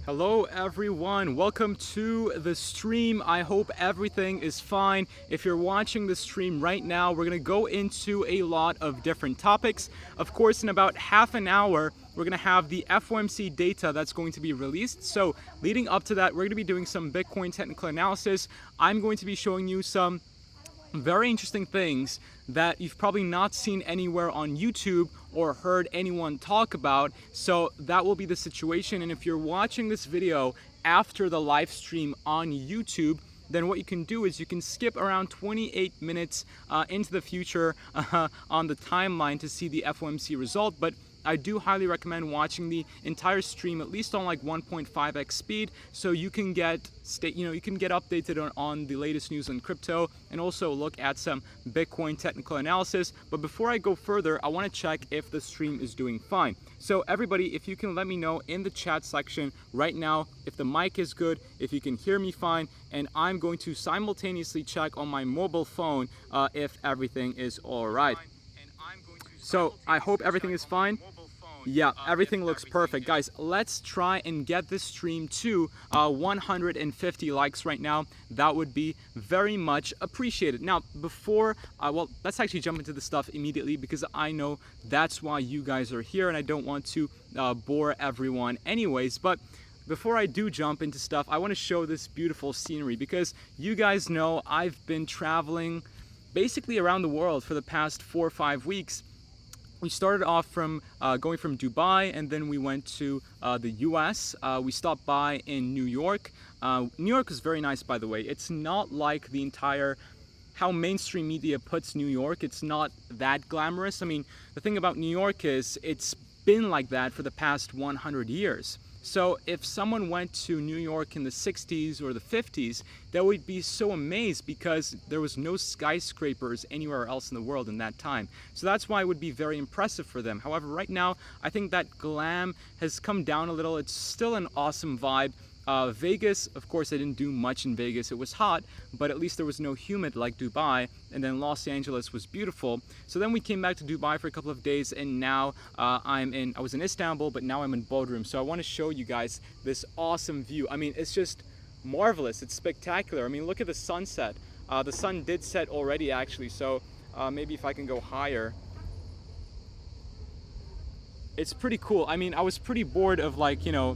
Hello everyone, welcome to the stream. I hope everything is fine. If you're watching the stream right now, we're gonna go into a lot of different topics. Of course, in about half an hour, we're gonna have the FOMC data that's going to be released. So leading up to that, we're gonna be doing some Bitcoin technical analysis. I'm going to be showing you some very interesting things that you've probably not seen anywhere on YouTube or heard anyone talk about. So that will be the situation. And if you're watching this video after the live stream on YouTube, then what you can do is you can skip around 28 minutes into the future on the timeline to see the FOMC result. But I do highly recommend watching the entire stream at least on like 1.5x speed, so you can get updated on the latest news on crypto and also look at some Bitcoin technical analysis. But before I go further, I want to check if the stream is doing fine. So everybody, if you can let me know in the chat section right now if the mic is good, if you can hear me fine, and I'm going to simultaneously check on my mobile phone if everything is all right. So I hope everything is fine. Yeah, everything looks perfect. Guys, let's try and get this stream to 150 likes right now. That would be very much appreciated. Now, before, well, let's actually jump into the stuff immediately because I know that's why you guys are here and I don't want to bore everyone anyways. But before I do jump into stuff, I want to show this beautiful scenery because you guys know I've been traveling basically around the world for the past 4 or 5 weeks. We started off from going from Dubai, and then we went to the US. We stopped by in New York. New York is very nice, by the way. It's not like the entire, how mainstream media puts New York. It's not that glamorous. I mean, the thing about New York is it's been like that for the past 100 years. So if someone went to New York in the 60s or the 50s, they would be so amazed because there was no skyscrapers anywhere else in the world in that time. So that's why it would be very impressive for them. However, right now, I think that glam has come down a little. It's still an awesome vibe. Vegas, of course, I didn't do much in Vegas. It was hot, but at least there was no humid like Dubai. And then Los Angeles was beautiful. So then we came back to Dubai for a couple of days, and now I was in Istanbul, but now I'm in Bodrum. So I want to show you guys this awesome view. I mean, it's just marvelous. It's spectacular. I mean, look at the sunset. The sun did set already, actually. So maybe if I can go higher. It's pretty cool. I mean, I was pretty bored of, like, you know,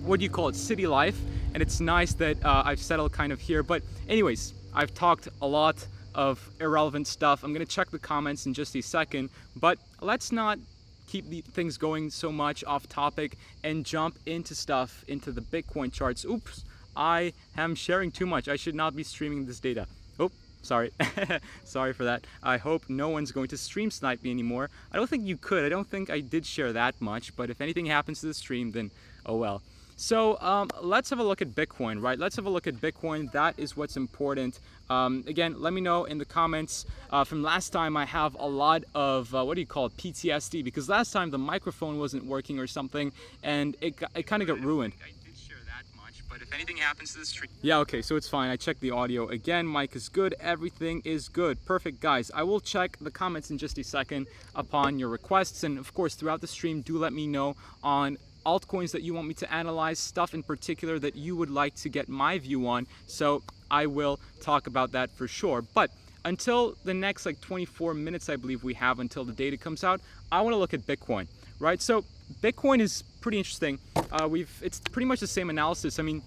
what do you call it, city life, and it's nice that I've settled kind of here. But anyways, I've talked a lot of irrelevant stuff. I'm gonna check the comments in just a second, but let's not keep the things going so much off topic and jump into stuff, into the Bitcoin charts. Oops, I am sharing too much. I should not be streaming this data. Oh, sorry. Sorry for that. I hope no one's going to stream snipe me anymore. I don't think you could. I don't think I did share that much, but if anything happens to the stream, then oh well. So let's have a look at Bitcoin, right? Let's have a look at Bitcoin. That is what's important. Again, let me know in the comments. From last time, I have a lot of, what do you call it, PTSD, because last time the microphone wasn't working or something, and it kind of got ruined. I did share that much, but if anything happens to the stream... Yeah, okay, so it's fine. I checked the audio. Again, mic is good. Everything is good. Perfect, guys. I will check the comments in just a second upon your requests, and of course, throughout the stream, do let me know on altcoins that you want me to analyze, stuff in particular that you would like to get my view on, so I will talk about that for sure. But until the next like 24 minutes, I believe we have until the data comes out, I want to look at Bitcoin, right? So Bitcoin is pretty interesting. It's pretty much the same analysis. I mean,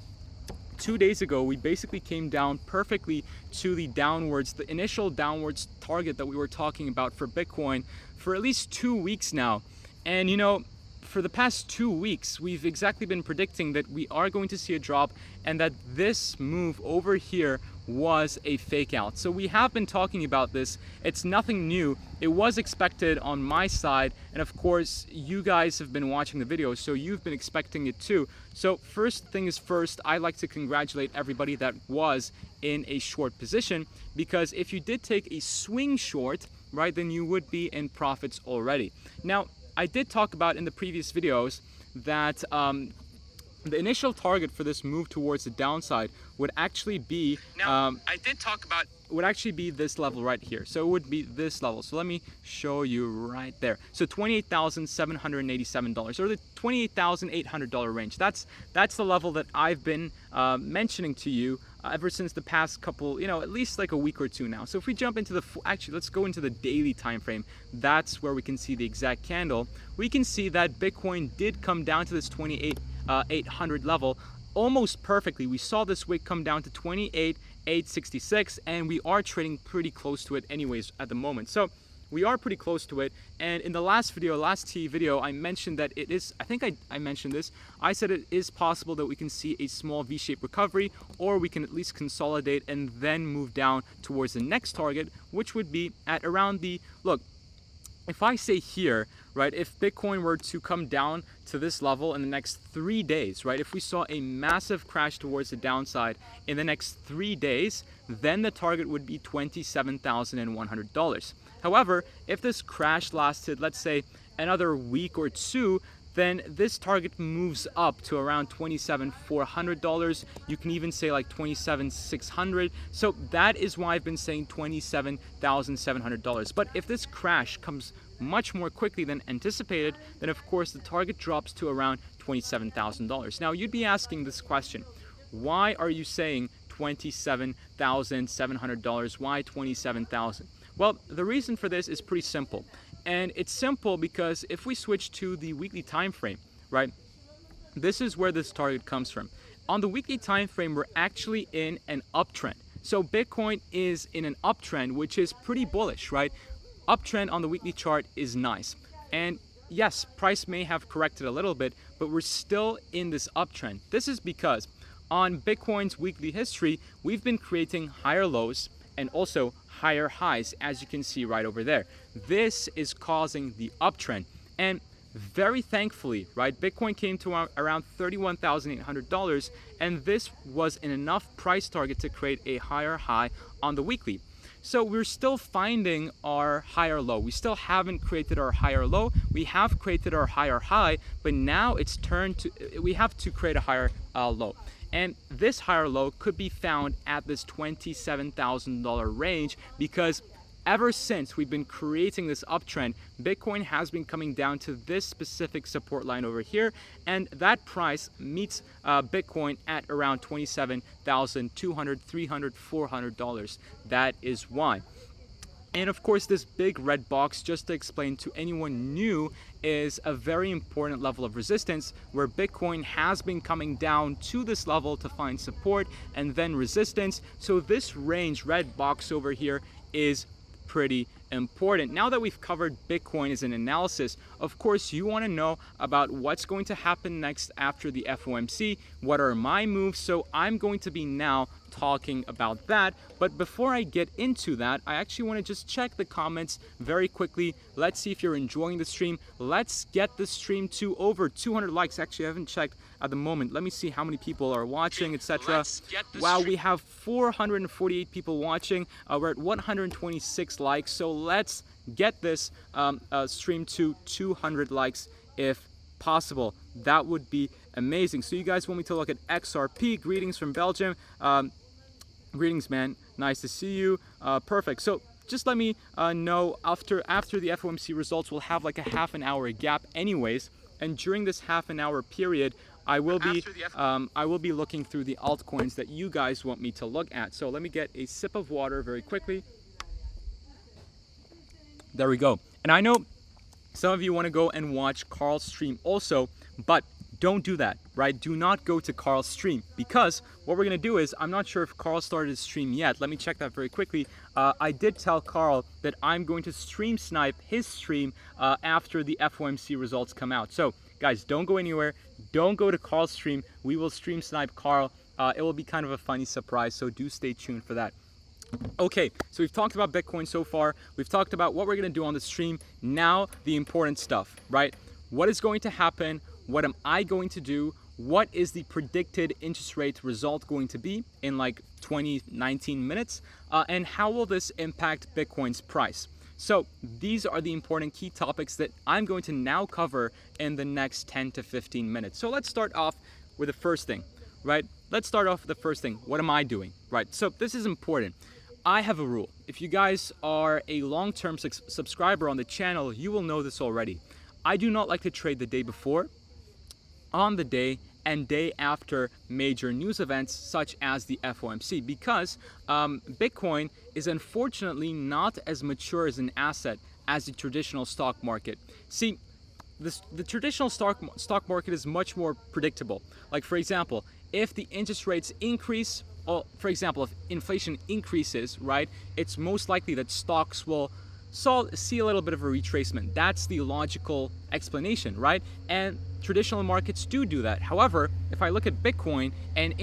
2 days ago, we basically came down perfectly to the downwards, the initial downwards target that we were talking about for Bitcoin for at least 2 weeks now. And you know, for the past 2 weeks, we've exactly been predicting that we are going to see a drop and that this move over here was a fake out. So we have been talking about this. It's nothing new. It was expected on my side. And of course, you guys have been watching the video, so you've been expecting it too. So first thing is first, I'd like to congratulate everybody that was in a short position, because if you did take a swing short, right, then you would be in profits already. Now, I did talk about in the previous videos that the initial target for this move towards the downside would actually be I did talk about would actually be this level right here. So it would be this level. So let me show you right there. So $28,787 or the $28,800 range. That's the level that I've been mentioning to you ever since the past couple, at least like a week or two now. So if we jump into actually let's go into the daily time frame. That's where we can see the exact candle. We can see that Bitcoin did come down to this 28,800 level almost perfectly. We saw this wick come down to 28,866, and we are trading pretty close to it anyways at the moment. So we are pretty close to it. And in the last T video, I mentioned that it is, I think I mentioned this, I said it is possible that we can see a small V-shaped recovery, or we can at least consolidate and then move down towards the next target, which would be at around the, look, if I say here, right, if Bitcoin were to come down to this level in the next 3 days, right, if we saw a massive crash towards the downside in the next 3 days, then the target would be $27,100. However, if this crash lasted, let's say, another week or two, then this target moves up to around $27,400. You can even say like $27,600. So that is why I've been saying $27,700. But if this crash comes much more quickly than anticipated, then of course the target drops to around $27,000. Now you'd be asking this question, why are you saying $27,700? Why $27,000? Well, the reason for this is pretty simple. And it's simple because if we switch to the weekly time frame, right, this is where this target comes from. On the weekly time frame, we're actually in an uptrend. So Bitcoin is in an uptrend, which is pretty bullish, right? Uptrend on the weekly chart is nice. And yes, price may have corrected a little bit, but we're still in this uptrend. This is because on Bitcoin's weekly history, we've been creating higher lows and also higher highs, as you can see right over there. This is causing the uptrend. And very thankfully, right, Bitcoin came to around $31,800, and this was an enough price target to create a higher high on the weekly. So we're still finding our higher low. We still haven't created our higher low. We have created our higher high, but now it's turned to, we have to create a higher low. And this higher low could be found at this $27,000 range, because ever since we've been creating this uptrend, Bitcoin has been coming down to this specific support line over here, and that price meets Bitcoin at around $27,200, $300, $400. That is why. And of course, this big red box, just to explain to anyone new, is a very important level of resistance where Bitcoin has been coming down to this level to find support and then resistance. So this range, red box over here, is pretty important. Now that we've covered Bitcoin as an analysis, of course you want to know about what's going to happen next after the FOMC. What are my moves? So I'm going to be now talking about that. But before I get into that, I actually want to just check the comments very quickly. Let's see if you're enjoying the stream. Let's get the stream to over 200 likes. Actually, I haven't checked at the moment. Let me see how many people are watching, etc. Wow, we have 448 people watching. We're at 126 likes. So let's get this stream to 200 likes if possible. That would be amazing. So you guys want me to look at XRP. Greetings from Belgium. Greetings, man. Nice to see you. Perfect. So just let me know after the FOMC results, we'll have like a half an hour gap anyways. And during this half an hour period, I will be looking through the altcoins that you guys want me to look at. So let me get a sip of water very quickly. There we go. And I know some of you want to go and watch Carl's stream also, but don't do that, right? Do not go to Carl's stream, because what we're going to do is, I'm not sure if Carl started his stream yet. Let me check that very quickly. I did tell Carl that I'm going to stream snipe his stream after the FOMC results come out. So guys, don't go anywhere. Don't go to Carl's stream. We will stream snipe Carl. It will be kind of a funny surprise, so do stay tuned for that. Okay, so we've talked about Bitcoin so far. We've talked about what we're going to do on the stream. Now, the important stuff, right? What is going to happen? What am I going to do? What is the predicted interest rate result going to be in like 19 minutes? And how will this impact Bitcoin's price? So these are the important key topics that I'm going to now cover in the next 10 to 15 minutes. So let's start off with the first thing, right? Let's start off with the first thing. What am I doing, right? So this is important. I have a rule. If you guys are a long-term subscriber on the channel, you will know this already. I do not like to trade the day before, on the day, and day after major news events such as the FOMC, because Bitcoin is unfortunately not as mature as an asset as the traditional stock market. See, the traditional stock market is much more predictable. Like, for example, if the interest rates increase, or for example, if inflation increases, right, it's most likely that stocks will see a little bit of a retracement. That's the logical explanation, right? And traditional markets do that. However, if I look at Bitcoin and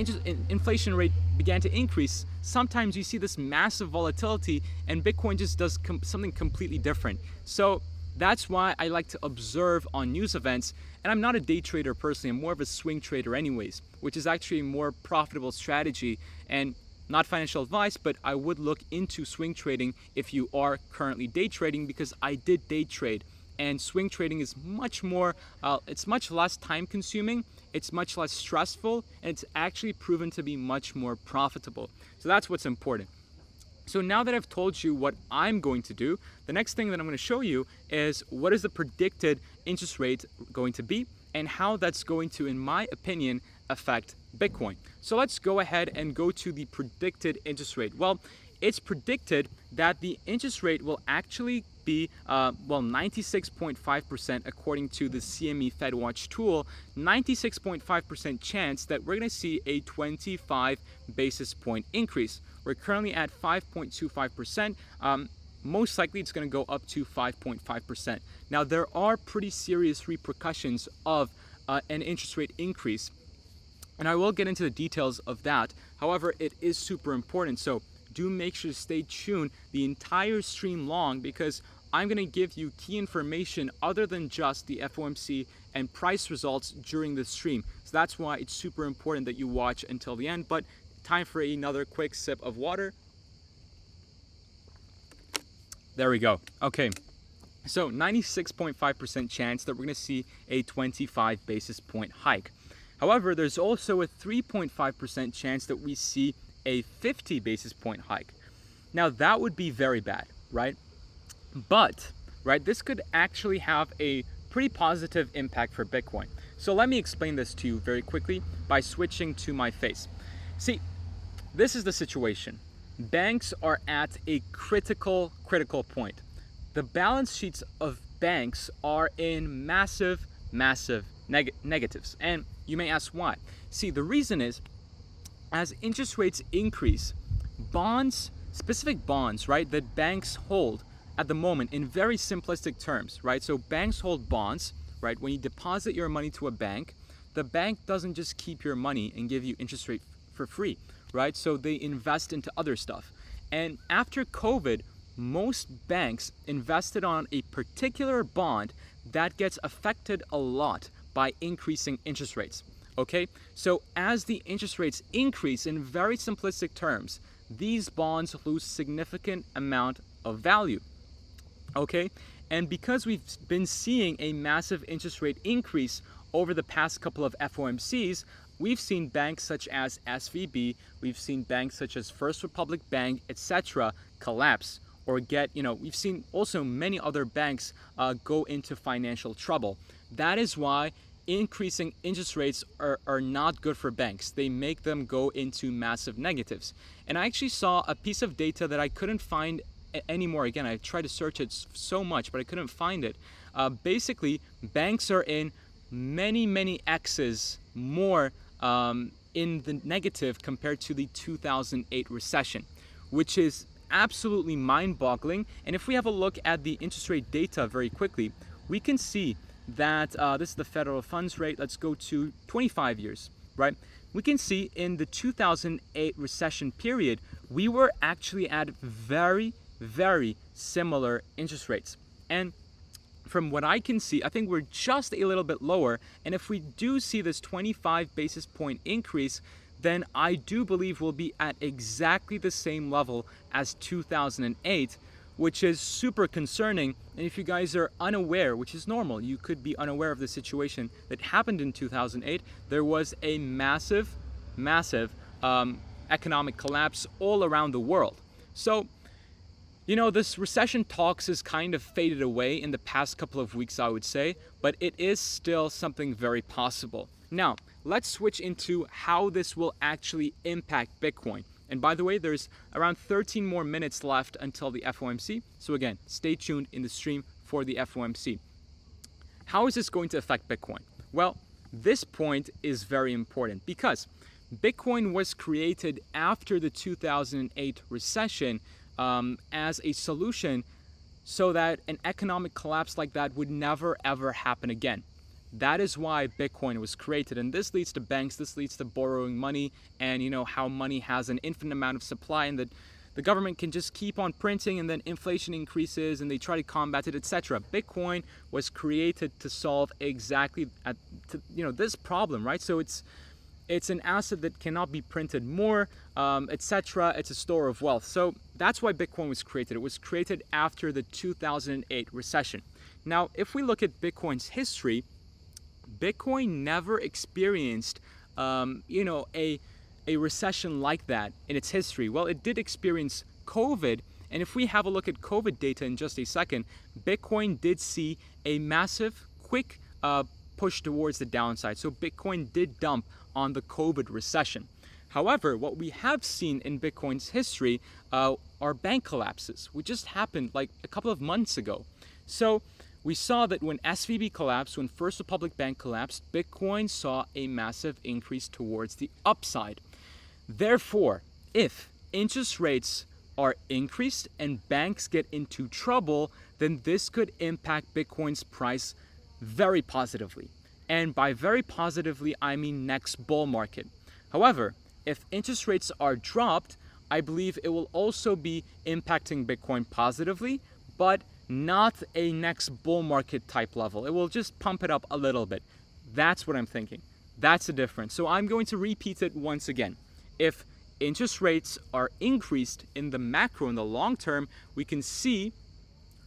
inflation rate began to increase, sometimes you see this massive volatility and Bitcoin just does something completely different. So that's why I like to observe on news events. And I'm not a day trader personally, I'm more of a swing trader anyways, which is actually a more profitable strategy. And not financial advice, but I would look into swing trading if you are currently day trading, because I did day trade, and swing trading is much more, it's much less time consuming, it's much less stressful, and it's actually proven to be much more profitable. So that's what's important. So now that I've told you what I'm going to do, the next thing that I'm going to show you is what is the predicted interest rate going to be and how that's going to, in my opinion, affect Bitcoin. So let's go ahead and go to the predicted interest rate. Well, it's predicted that the interest rate will actually be 96.5% according to the CME FedWatch tool, 96.5% chance that we're going to see a 25 basis point increase. We're currently at 5.25%. Most likely it's going to go up to 5.5%. Now, there are pretty serious repercussions of an interest rate increase, and I will get into the details of that. However, it is super important, so do make sure to stay tuned the entire stream long, because I'm going to give you key information other than just the FOMC and price results during the stream. So that's why it's super important that you watch until the end. But time for another quick sip of water. There we go. Okay, so 96.5% chance that we're going to see a 25 basis point hike. However, there's also a 3.5% chance that we see a 50 basis point hike. Now, that would be very bad, right? But, right, this could actually have a pretty positive impact for Bitcoin. So let me explain this to you very quickly by switching to my face. See, this is the situation. Banks are at a critical point. The balance sheets of banks are in massive negatives. And you may ask why. See, the reason is, as interest rates increase, bonds, specific bonds, right, that banks hold at the moment, in very simplistic terms, right? So banks hold bonds, right? When you deposit your money to a bank, the bank doesn't just keep your money and give you interest rate for free, right? So they invest into other stuff. And after COVID, most banks invested on a particular bond that gets affected a lot by increasing interest rates. Okay, so as the interest rates increase, in very simplistic terms, these bonds lose significant amount of value. Okay, and because we've been seeing a massive interest rate increase over the past couple of FOMCs, we've seen banks such as SVB, we've seen banks such as First Republic Bank, etc. collapse or get, we've seen also many other banks go into financial trouble. That is why increasing interest rates are not good for banks. They make them go into massive negatives. And I actually saw a piece of data that I couldn't find anymore. Again, I tried to search it so much, but I couldn't find it. Basically, banks are in many X's more in the negative compared to the 2008 recession, which is absolutely mind-boggling. And if we have a look at the interest rate data very quickly, we can see that this is the federal funds rate. Let's go to 25 years, right? We can see in the 2008 recession period, we were actually at very similar interest rates. And from what I can see, I think we're just a little bit lower. And if we do see this 25 basis point increase, then I do believe we'll be at exactly the same level as 2008, which is super concerning. And if you guys are unaware, which is normal, you could be unaware of the situation that happened in 2008, there was a massive economic collapse all around the world. So, you know, this recession talks has kind of faded away in the past couple of weeks, I would say, but it is still something very possible. Now, let's switch into how this will actually impact Bitcoin. And by the way, there's around 13 more minutes left until the FOMC. So again, stay tuned in the stream for the FOMC. How is this going to affect Bitcoin? Well, this point is very important because Bitcoin was created after the 2008 recession as a solution so that an economic collapse like that would never ever happen again. That is why Bitcoin was created, and this leads to banks, this leads to borrowing money, and you know how money has an infinite amount of supply and that the government can just keep on printing and then inflation increases and they try to combat it, etc. Bitcoin was created to solve exactly this problem, right? So it's an asset that cannot be printed more, etc. It's a store of wealth. So that's why Bitcoin was created. It was created after the 2008 recession. Now, if we look at Bitcoin's history, Bitcoin never experienced, a recession like that in its history. Well, it did experience COVID, and if we have a look at COVID data in just a second, Bitcoin did see a massive, quick push towards the downside. So Bitcoin did dump on the COVID recession. However, what we have seen in Bitcoin's history are bank collapses, which just happened like a couple of months ago. So we saw that when SVB collapsed, when First Republic Bank collapsed, Bitcoin saw a massive increase towards the upside. Therefore, if interest rates are increased and banks get into trouble, then this could impact Bitcoin's price very positively. And by very positively, I mean next bull market. However, if interest rates are dropped, I believe it will also be impacting Bitcoin positively, but not a next bull market type level. It will just pump it up a little bit. That's what I'm thinking. That's the difference. So I'm going to repeat it once again. If interest rates are increased in the macro, in the long term, we can see,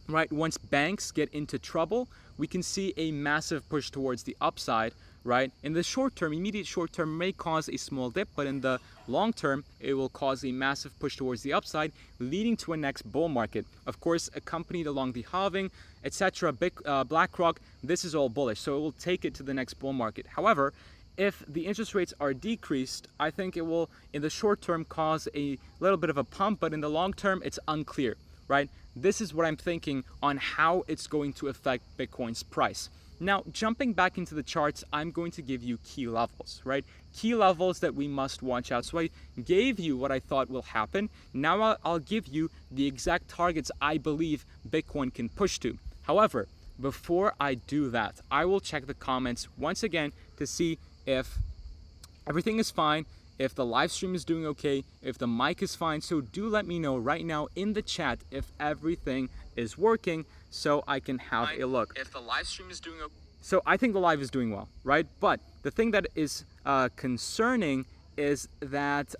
right, once banks get into trouble, we can see a massive push towards the upside, right? In the short term, immediate short term may cause a small dip, but in the long term, it will cause a massive push towards the upside, leading to a next bull market. Of course, accompanied along the halving, etc. BlackRock, this is all bullish, so it will take it to the next bull market. However, if the interest rates are decreased, I think it will, in the short term, cause a little bit of a pump, but in the long term, it's unclear, right? This is what I'm thinking on how it's going to affect Bitcoin's price. Now, jumping back into the charts, I'm going to give you key levels, right? Key levels that we must watch out. So I gave you what I thought will happen. Now I'll give you the exact targets I believe Bitcoin can push to. However, before I do that, I will check the comments once again to see if everything is fine, if the live stream is doing okay, if the mic is fine. So do let me know right now in the chat if everything is working so I can have a look. If the live stream is doing okay. So I think the live is doing well, right? But the thing that is concerning is that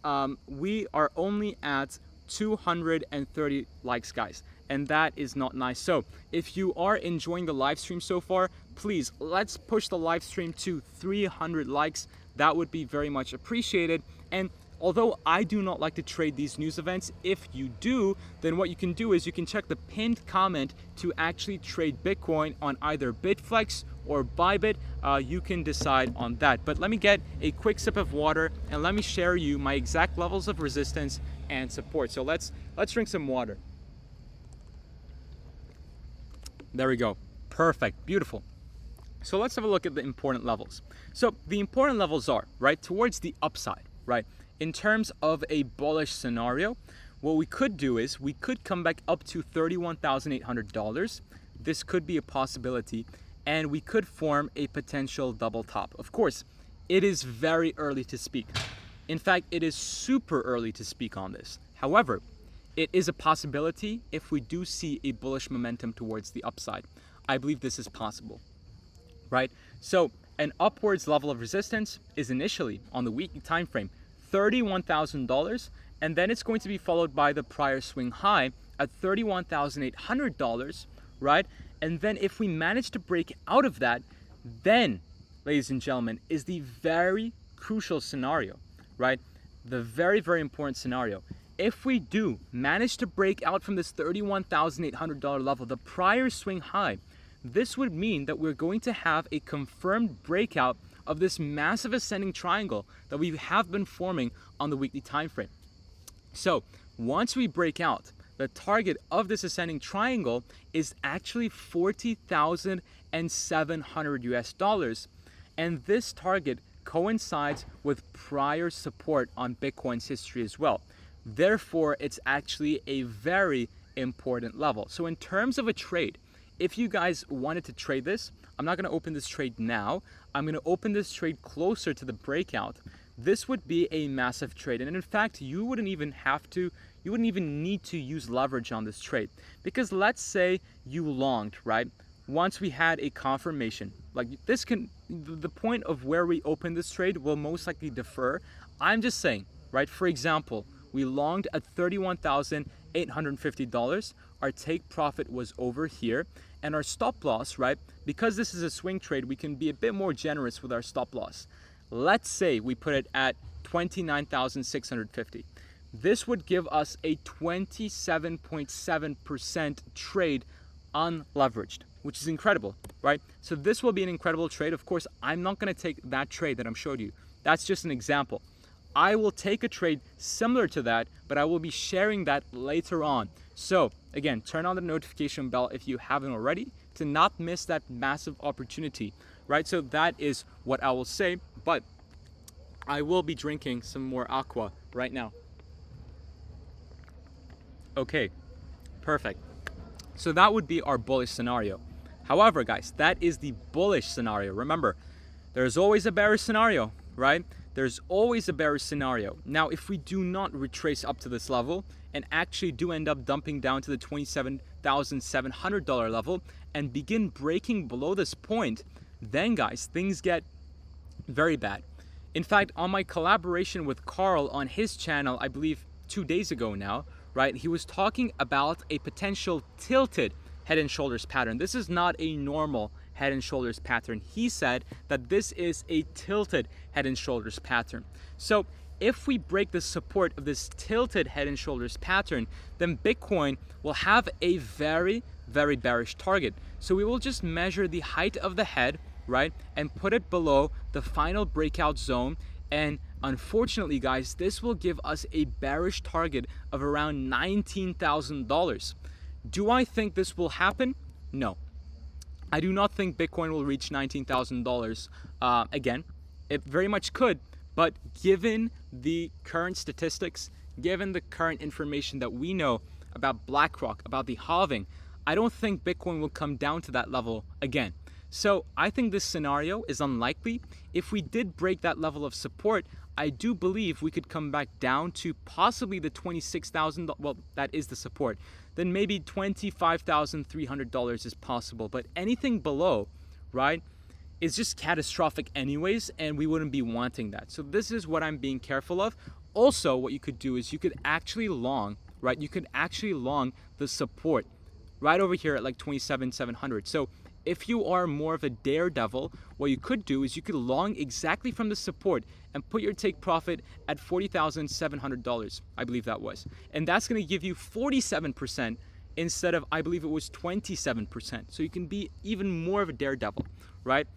we are only at 230 likes, guys, and that is not nice. So if you are enjoying the live stream so far, please, let's push the live stream to 300 likes. That would be very much appreciated. And although I do not like to trade these news events, if you do, then what you can do is you can check the pinned comment to actually trade Bitcoin on either Bitflex or Bybit. You can decide on that. But let me get a quick sip of water and let me share you my exact levels of resistance and support. So let's drink some water. There we go. Perfect. Beautiful. So let's have a look at the important levels. So the important levels are, right, towards the upside, right? In terms of a bullish scenario, what we could do is we could come back up to $31,800. This could be a possibility, and we could form a potential double top. Of course, it is very early to speak. In fact, it is super early to speak on this. However, it is a possibility if we do see a bullish momentum towards the upside. I believe this is possible, right? So an upwards level of resistance is initially on the weekly time frame $31,000, and then it's going to be followed by the prior swing high at $31,800, right? And then if we manage to break out of that, then, ladies and gentlemen, is the very crucial scenario, right? The very, very important scenario. If we do manage to break out from this $31,800 level, the prior swing high, this would mean that we're going to have a confirmed breakout of this massive ascending triangle that we have been forming on the weekly time frame. So once we break out, the target of this ascending triangle is actually $40,700 US, and this target coincides with prior support on Bitcoin's history as well. Therefore, it's actually a very important level. So in terms of a trade, if you guys wanted to trade this, I'm not going to open this trade now. I'm going to open this trade closer to the breakout. This would be a massive trade. And in fact, you wouldn't even need to use leverage on this trade. Because let's say you longed, right? Once we had a confirmation, like this the point of where we open this trade will most likely differ. I'm just saying, right? For example, we longed at $31,850. Our take profit was over here. And our stop loss, right? Because this is a swing trade, we can be a bit more generous with our stop loss. Let's say we put it at $29,650. This would give us a 27.7% trade unleveraged, which is incredible, right? So this will be an incredible trade. Of course, I'm not going to take that trade that I'm showing you. That's just an example. I will take a trade similar to that, but I will be sharing that later on. So again, turn on the notification bell if you haven't already to not miss that massive opportunity, right? So that is what I will say, but I will be drinking some more aqua right now. Okay, perfect. So that would be our bullish scenario. However, guys, that is the bullish scenario. Remember, there's always a bearish scenario, right? There's always a bearish scenario. Now, if we do not retrace up to this level and actually do end up dumping down to the $27,700 level and begin breaking below this point, then guys, things get very bad. In fact, on my collaboration with Carl on his channel, I believe 2 days ago now, right, he was talking about a potential tilted head and shoulders pattern. This is not a normal head and shoulders pattern. He said that this is a tilted head and shoulders pattern. So if we break the support of this tilted head and shoulders pattern, then Bitcoin will have a very, very bearish target. So we will just measure the height of the head, right, and put it below the final breakout zone. And unfortunately, guys, this will give us a bearish target of around $19,000. Do I think this will happen? No. I do not think Bitcoin will reach $19,000 again. It very much could, but given the current statistics, given the current information that we know about BlackRock, about the halving, I don't think Bitcoin will come down to that level again. So I think this scenario is unlikely. If we did break that level of support, I do believe we could come back down to possibly the $26,000. Well, that is the support. Then maybe $25,300 is possible. But anything below, right, is just catastrophic anyways, and we wouldn't be wanting that. So this is what I'm being careful of. Also, what you could do is you could actually long, right? You could actually long the support right over here at like 27,700. So if you are more of a daredevil, what you could do is you could long exactly from the support and put your take profit at $40,700, I believe that was. And that's going to give you 47% instead of, I believe it was 27%. So you can be even more of a daredevil, right?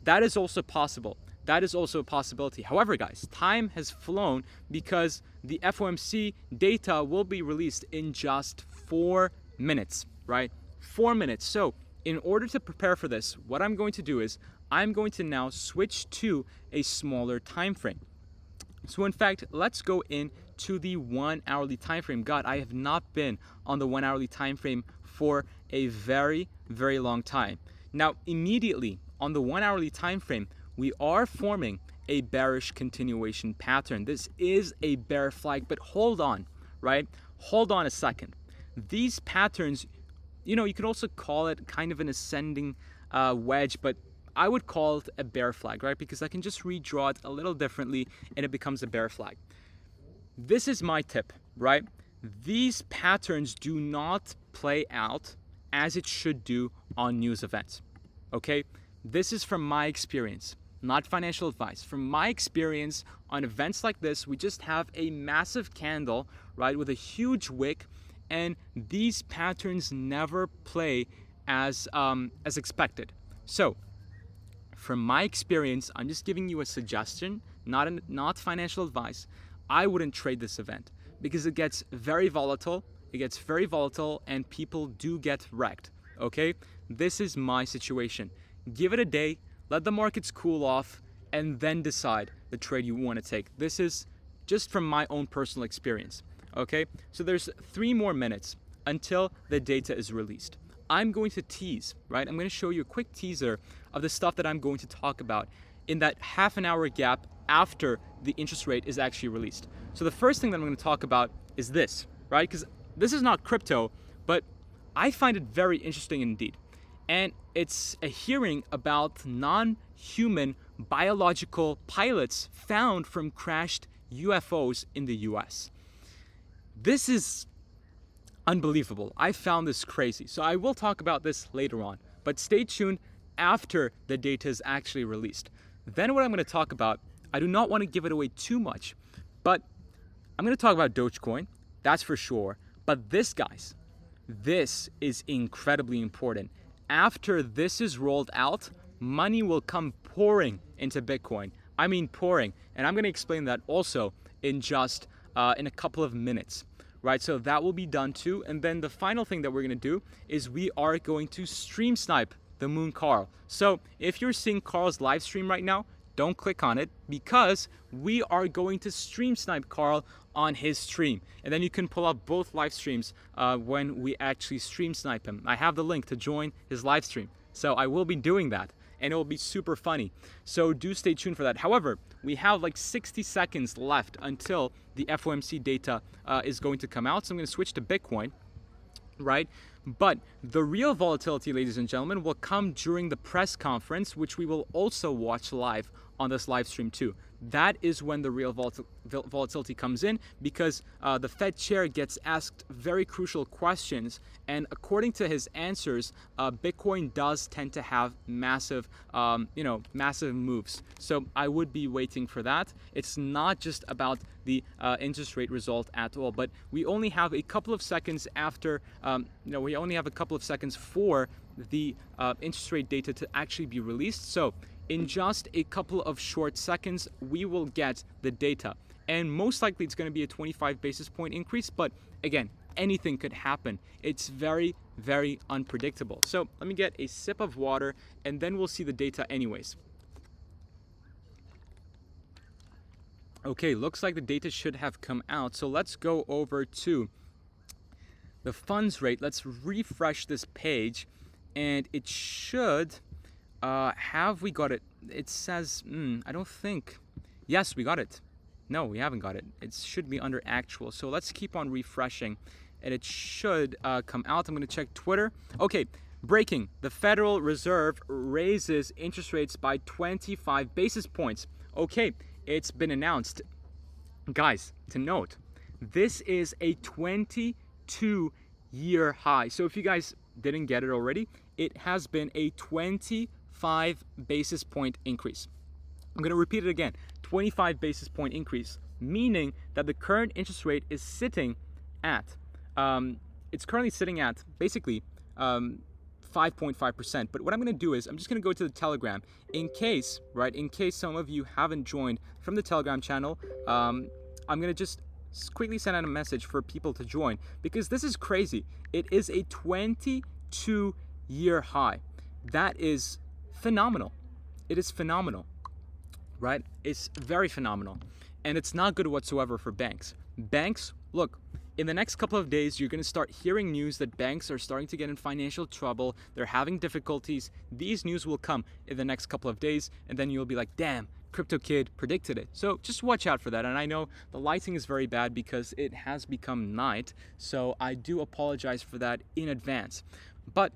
That is also possible. That is also a possibility. However, guys, time has flown because the FOMC data will be released in just 4 minutes, right? 4 minutes. So in order to prepare for this, what I'm going to do is I'm going to now switch to a smaller time frame. So in fact, let's go into the 1 hourly time frame. God, I have not been on the 1 hourly time frame for a very, very long time. Now, immediately on the 1 hourly time frame, we are forming a bearish continuation pattern. This is a bear flag, but hold on, right? Hold on a second. These patterns, you know, you could also call it kind of an ascending wedge, but I would call it a bear flag, right? Because I can just redraw it a little differently and it becomes a bear flag. This is my tip, right? these patterns do not play out as it should do on news events. Okay? This is from my experience, not financial advice. From my experience on events like this, we just have a massive candle, right, with a huge wick, and these patterns never play as expected. So, from my experience, I'm just giving you a suggestion, not financial advice. I wouldn't trade this event because it gets very volatile. It gets very volatile and people do get wrecked. Okay? This is my situation. Give it a day, let the markets cool off, and then decide the trade you want to take. This is just from my own personal experience. Okay? So there's 3 more minutes until the data is released. I'm going to tease, right? I'm going to show you a quick teaser of the stuff that I'm going to talk about in that half an hour gap after the interest rate is actually released. So the first thing that I'm going to talk about is this, right? Because this is not crypto, but I find it very interesting indeed. And it's a hearing about non-human biological pilots found from crashed UFOs in the US. This is unbelievable. I found this crazy. So I will talk about this later on, but stay tuned after the data is actually released. Then what I'm going to talk about, I do not want to give it away too much, but I'm going to talk about Dogecoin, that's for sure. But this, guys, this is incredibly important. After this is rolled out, money will come pouring into Bitcoin. I mean pouring. And I'm going to explain that also in just in a couple of minutes. Right, so that will be done too. And then the final thing that we're going to do is we are going to stream snipe the Moon Carl. So if you're seeing Carl's live stream right now, don't click on it because we are going to stream snipe Carl on his stream. And then you can pull up both live streams when we actually stream snipe him. I have the link to join his live stream. So I will be doing that. And it will be super funny. So do stay tuned for that. However, we have like 60 seconds left until the FOMC data is going to come out. So I'm going to switch to Bitcoin, right? But the real volatility, ladies and gentlemen, will come during the press conference, which we will also watch live on this live stream too. That is when the real volatility comes in because the Fed chair gets asked very crucial questions, and according to his answers, Bitcoin does tend to have massive, massive moves. So I would be waiting for that. It's not just about the interest rate result at all, but we only have a couple of seconds after, we only have a couple of seconds for the interest rate data to actually be released. So in just a couple of short seconds, we will get the data. And most likely it's going to be a 25 basis point increase. But again, anything could happen. It's very, very unpredictable. So let me get a sip of water and then we'll see the data anyways. Okay, looks like the data should have come out. So let's go over to the funds rate. Let's refresh this page and it should... have we got it? It says, I don't think. Yes, we got it. No, we haven't got it. It should be under actual. So let's keep on refreshing and it should come out. I'm going to check Twitter. Okay, breaking. The Federal Reserve raises interest rates by 25 basis points. Okay, it's been announced. Guys, to note, this is a 22-year high. So if you guys didn't get it already, it has been a 25 basis point increase. I'm going to repeat it again. 25 basis point increase, meaning that the current interest rate is sitting at, it's currently sitting at basically 5.5%. But what I'm going to do is I'm just going to go to the Telegram in case some of you haven't joined from the Telegram channel. I'm going to just quickly send out a message for people to join because this is crazy. It is a 22-year high. That is phenomenal. It is phenomenal, right? It's very phenomenal. And it's not good whatsoever for banks. Banks, look, in the next couple of days, you're going to start hearing news that banks are starting to get in financial trouble. They're having difficulties. These news will come in the next couple of days, and then you'll be like, damn, Crypto Kid predicted it. So just watch out for that. And I know the lighting is very bad because it has become night. So I do apologize for that in advance. But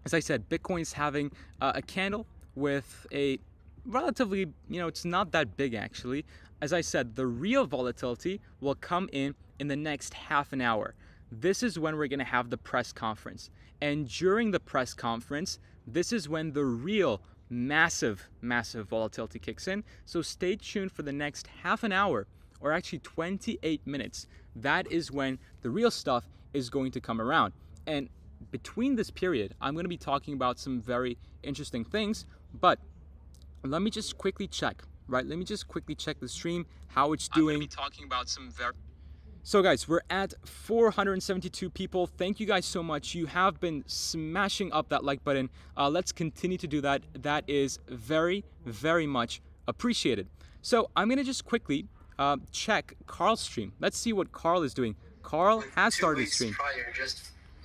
as I said, Bitcoin is having a candle with a relatively, it's not that big actually. As I said, the real volatility will come in in the next half an hour. This is when we're going to have the press conference. And during the press conference, this is when the real massive volatility kicks in. So stay tuned for the next half an hour, or actually 28 minutes. That is when the real stuff is going to come around. And between this period, I'm going to be talking about some very interesting things, but let me just quickly check, right? Let me just quickly check the stream, how it's doing. I'm going to be talking about some very... So guys, we're at 472 people. Thank you guys so much. You have been smashing up that like button. Let's continue to do that. That is very much appreciated. So I'm going to just quickly check Carl's stream. Let's see what Carl is doing. Carl has started his stream.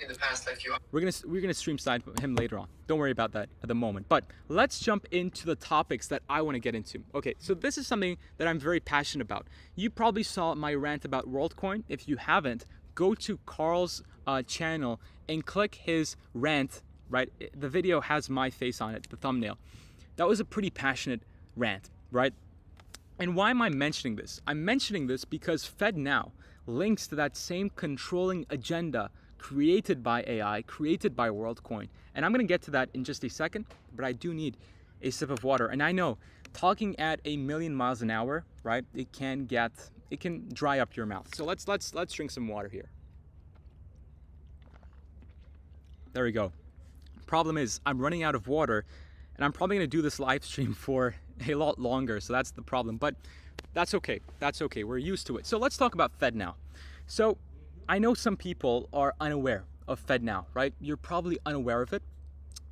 In the past, we're gonna stream side him later on. Don't worry about that at the moment. But let's jump into the topics that I want to get into. Okay, so this is something that I'm very passionate about. You probably saw my rant about WorldCoin. If you haven't, go to Carl's channel and click his rant. Right, the video has my face on it, the thumbnail. That was a pretty passionate rant, right? And why am I mentioning this? I'm mentioning this because FedNow links to that same controlling agenda created by AI, created by WorldCoin. And I'm going to get to that in just a second, but I do need a sip of water. And I know talking at 1,000,000 miles an hour, right? It can dry up your mouth. So let's drink some water here. There we go. Problem is I'm running out of water, and I'm probably going to do this live stream for a lot longer. So that's the problem, but that's okay. That's okay. We're used to it. So let's talk about FedNow. So I know some people are unaware of FedNow, right? You're probably unaware of it.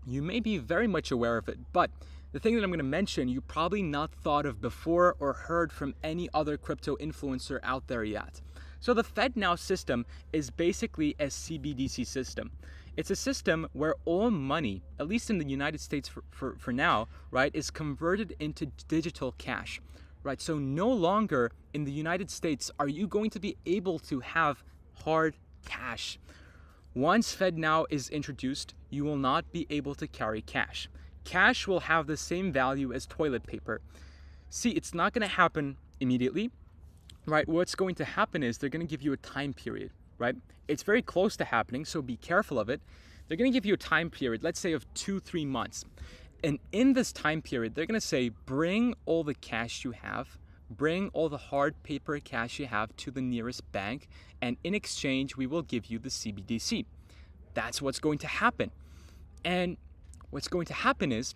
You may be very much aware of it, but the thing that I'm going to mention, you probably not thought of before or heard from any other crypto influencer out there yet. So the FedNow system is basically a CBDC system. It's a system where all money, at least in the United States for now, right, is converted into digital cash, right? So no longer in the United States are you going to be able to have hard cash. Once FedNow is introduced, you will not be able to carry cash. Cash will have the same value as toilet paper. See, it's not going to happen immediately, right? What's going to happen is they're going to give you a time period, right? It's very close to happening, so be careful of it. They're going to give you a time period, let's say of 2-3 months. And in this time period, they're going to say, bring all the cash you have, bring all the hard paper cash you have to the nearest bank, and in exchange, we will give you the CBDC. That's what's going to happen. And what's going to happen is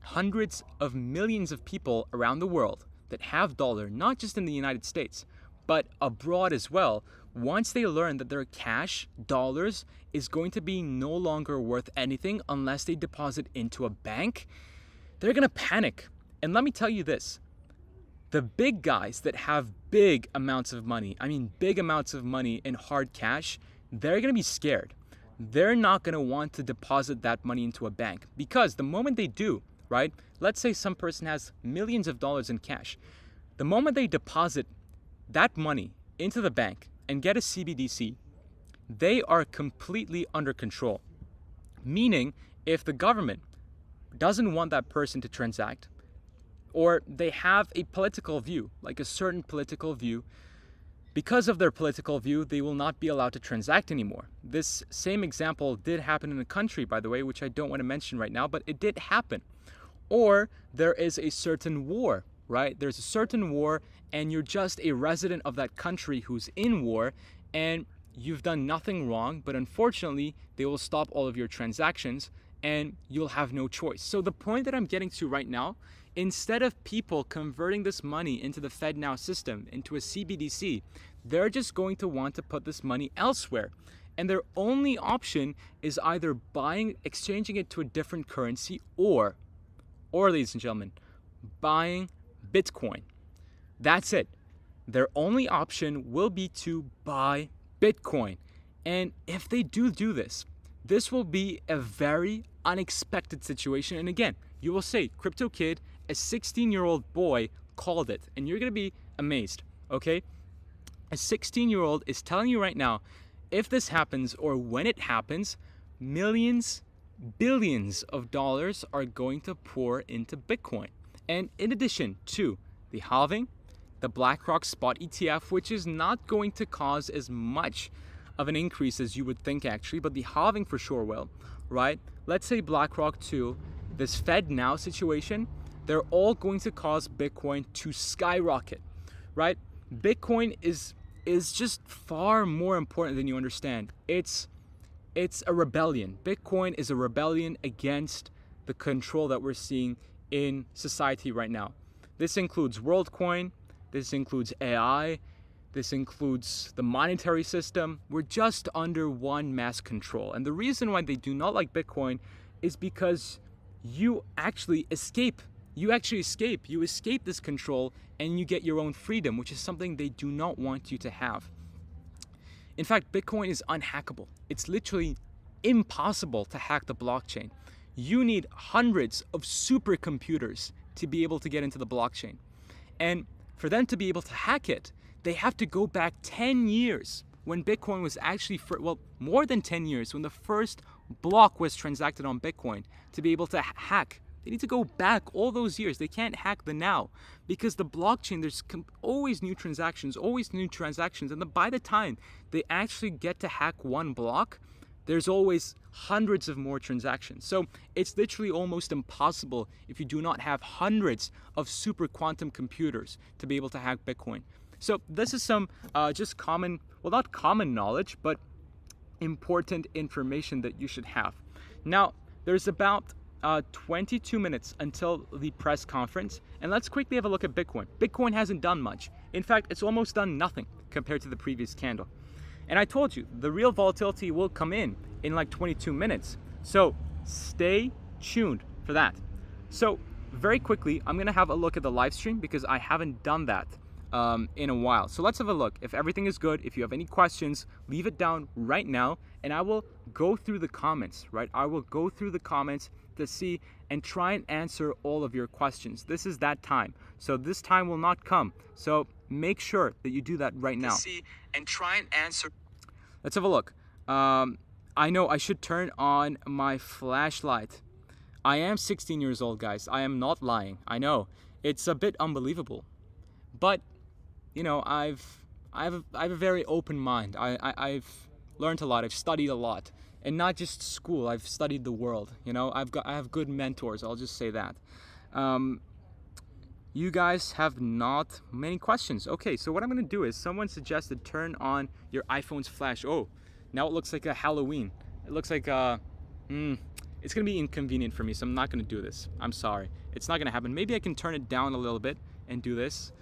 hundreds of millions of people around the world that have dollar, not just in the United States, but abroad as well, once they learn that their cash, dollars, is going to be no longer worth anything unless they deposit into a bank, they're going to panic. And let me tell you this. The big guys that have big amounts of money, I mean big amounts of money in hard cash, they're going to be scared. They're not going to want to deposit that money into a bank because the moment they do, right? Let's say some person has millions of dollars in cash. The moment they deposit that money into the bank and get a CBDC, they are completely under control. Meaning, if the government doesn't want that person to transact, or they have a political view, like a certain political view, because of their political view, they will not be allowed to transact anymore. This same example did happen in a country, by the way, which I don't want to mention right now, but it did happen. Or there is a certain war, right? There's a certain war, and you're just a resident of that country who's in war, and you've done nothing wrong, but unfortunately, they will stop all of your transactions, and you'll have no choice. So the point that I'm getting to right now, instead of people converting this money into the FedNow system, into a CBDC, they're just going to want to put this money elsewhere. And their only option is either exchanging it to a different currency, or ladies and gentlemen, buying Bitcoin. That's it. Their only option will be to buy Bitcoin. And if they do this, this will be a very unexpected situation. And again, you will say, Crypto Kid, a 16-year-old boy called it, and you're going to be amazed, okay? A 16-year-old is telling you right now, if this happens or when it happens, millions, billions of dollars are going to pour into Bitcoin. And in addition to the halving, the BlackRock spot ETF, which is not going to cause as much of an increase as you would think actually, but the halving for sure will, right? Let's say BlackRock 2, this FedNow situation, they're all going to cause Bitcoin to skyrocket, right? Bitcoin is just far more important than you understand. It's a rebellion. Bitcoin is a rebellion against the control that we're seeing in society right now. This includes WorldCoin, this includes AI, this includes the monetary system. We're just under one mass control. And the reason why they do not like Bitcoin is because you actually escape. You escape this control and you get your own freedom, which is something they do not want you to have. In fact, Bitcoin is unhackable. It's literally impossible to hack the blockchain. You need hundreds of supercomputers to be able to get into the blockchain. And for them to be able to hack it, they have to go back 10 years when Bitcoin was actually, more than 10 years, when the first block was transacted on Bitcoin to be able to hack. They need to go back all those years. They can't hack the now because the blockchain, there's always new transactions. And by the time they actually get to hack one block, there's always hundreds of more transactions. So it's literally almost impossible if you do not have hundreds of super quantum computers to be able to hack Bitcoin. So this is some just common, well, not common knowledge, but important information that you should have. Now, there's about 22 minutes until the press conference, and let's quickly have a look at Bitcoin. Bitcoin hasn't done much. In fact, it's almost done nothing compared to the previous candle. And I told you, the real volatility will come in like 22 minutes. So stay tuned for that. So very quickly, I'm gonna have a look at the live stream because I haven't done that in a while. So let's have a look. If everything is good, if you have any questions, leave it down right now and I will go through the comments, right? I will go through the comments to see and try and answer all of your questions. This is that time. So this time will not come. So make sure that you do that right now. See and try and answer. Let's have a look. I know I should turn on my flashlight. I am 16 years old, guys. I am not lying. I know it's a bit unbelievable, but you know, I have a very open mind. I've learned a lot. I've studied a lot, and not just school. I've studied the world. You know, I have good mentors. I'll just say that. You guys have not many questions. Okay, so what I'm gonna do is someone suggested turn on your iPhone's flash. Oh, now it looks like a Halloween. It looks like it's gonna be inconvenient for me, so I'm not gonna do this. I'm sorry. It's not gonna happen. Maybe I can turn it down a little bit and do this.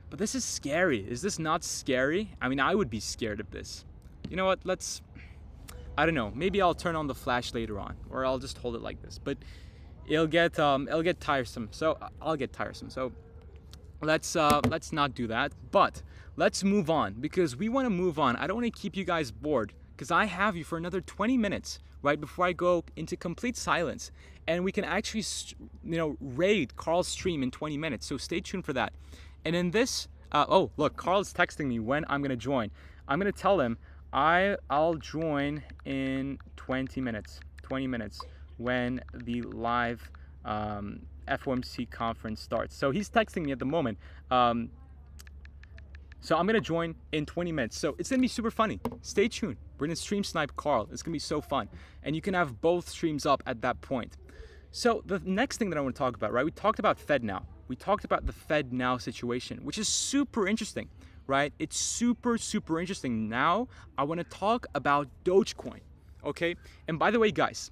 But this is scary. Is this not scary? I mean, I would be scared of this. You know what? I don't know. Maybe I'll turn on the flash later on, or I'll just hold it like this. But it'll get tiresome. So I'll get tiresome. So let's not do that. But let's move on because we want to move on. I don't want to keep you guys bored because I have you for another 20 minutes right before I go into complete silence, and we can actually raid Carl's stream in 20 minutes. So stay tuned for that. And in this, oh look, Carl's texting me when I'm gonna join. I'm gonna tell him I'll join in 20 minutes when the live FOMC conference starts. So he's texting me at the moment. So I'm gonna join in 20 minutes. So it's gonna be super funny. Stay tuned. We're gonna stream snipe Carl. It's gonna be so fun. And you can have both streams up at that point. So the next thing that I want to talk about, right? We talked about FedNow. We talked about the FedNow situation, which is super interesting, right? It's super, super interesting. Now I want to talk about Dogecoin, okay? And by the way, guys,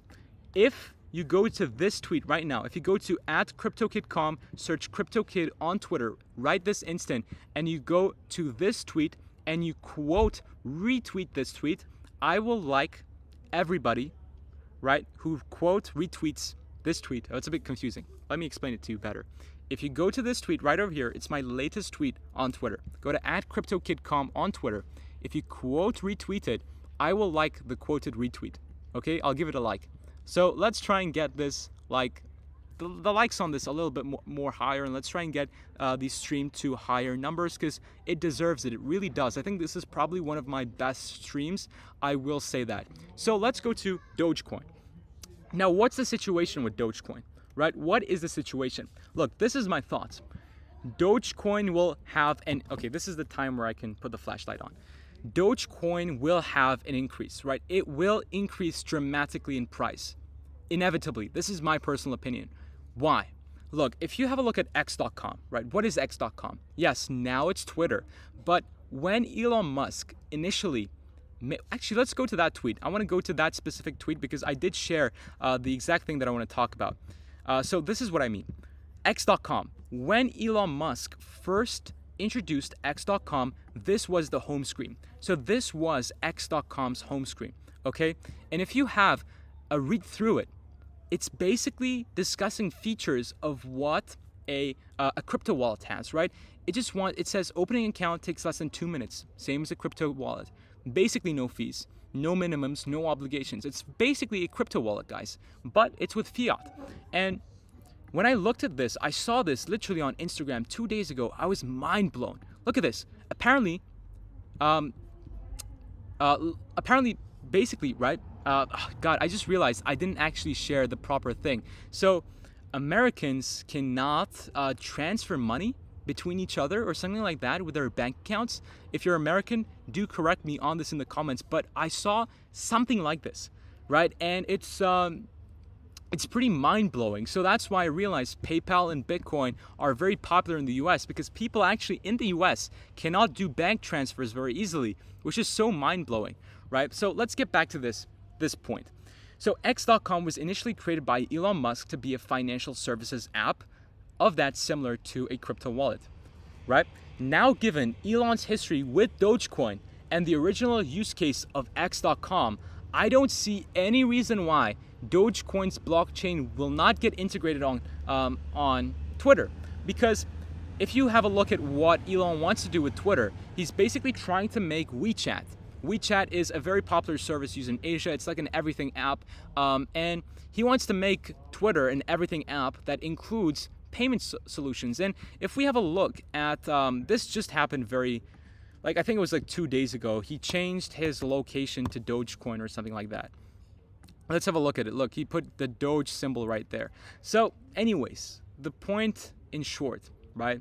if you go to this tweet right now, if you go to @CryptoKidCom, search CryptoKid on Twitter right this instant, and you go to this tweet and you quote retweet this tweet, I will like everybody, right, who quote retweets this tweet. Oh, it's a bit confusing. Let me explain it to you better. If you go to this tweet right over here, it's my latest tweet on Twitter. Go to @CryptoKidCom on Twitter. If you quote retweet it, I will like the quoted retweet. Okay, I'll give it a like. So let's try and get this the likes on this a little bit more higher, and let's try and get the stream to higher numbers because it deserves it. It really does. I think this is probably one of my best streams. I will say that. So let's go to Dogecoin. Now, what's the situation with Dogecoin, right? What is the situation? Look, this is my thoughts. Dogecoin will have an, okay, this is the time where I can put the flashlight on. Dogecoin will have an increase, right? It will increase dramatically in price. Inevitably. This is my personal opinion. Why? Look, if you have a look at X.com, right? What is X.com? Yes, now it's Twitter. But when Elon Musk initially, actually, let's go to that tweet. I want to go to that specific tweet because I did share the exact thing that I want to talk about. So this is what I mean. X.com. When Elon Musk first introduced X.com, this was the home screen. So this was X.com's home screen, okay? And if you have a read through it, it's basically discussing features of what a crypto wallet has, right? It says opening an account takes less than 2 minutes, same as a crypto wallet. Basically no fees, no minimums, no obligations. It's basically a crypto wallet, guys, but it's with fiat. And when I looked at this, I saw this literally on Instagram 2 days ago. I was mind blown. Look at this. Apparently, basically, right? God, I just realized I didn't actually share the proper thing. So Americans cannot transfer money between each other or something like that with their bank accounts. If you're American, do correct me on this in the comments, but I saw something like this, right? And it's pretty mind-blowing. So that's why I realized PayPal and Bitcoin are very popular in the US, because people actually in the US cannot do bank transfers very easily, which is so mind-blowing, right? So let's get back to this point. So X.com was initially created by Elon Musk to be a financial services app of that similar to a crypto wallet, right? Now, given Elon's history with Dogecoin and the original use case of X.com, I don't see any reason why Dogecoin's blockchain will not get integrated on Twitter. Because if you have a look at what Elon wants to do with Twitter, he's basically trying to make WeChat. WeChat is a very popular service used in Asia. It's like an everything app. And he wants to make Twitter an everything app that includes payment solutions. And if we have a look at, this just happened I think it was like 2 days ago, he changed his location to Dogecoin or something like that. Let's have a look at it. Look, he put the Doge symbol right there. So anyways, the point in short, right?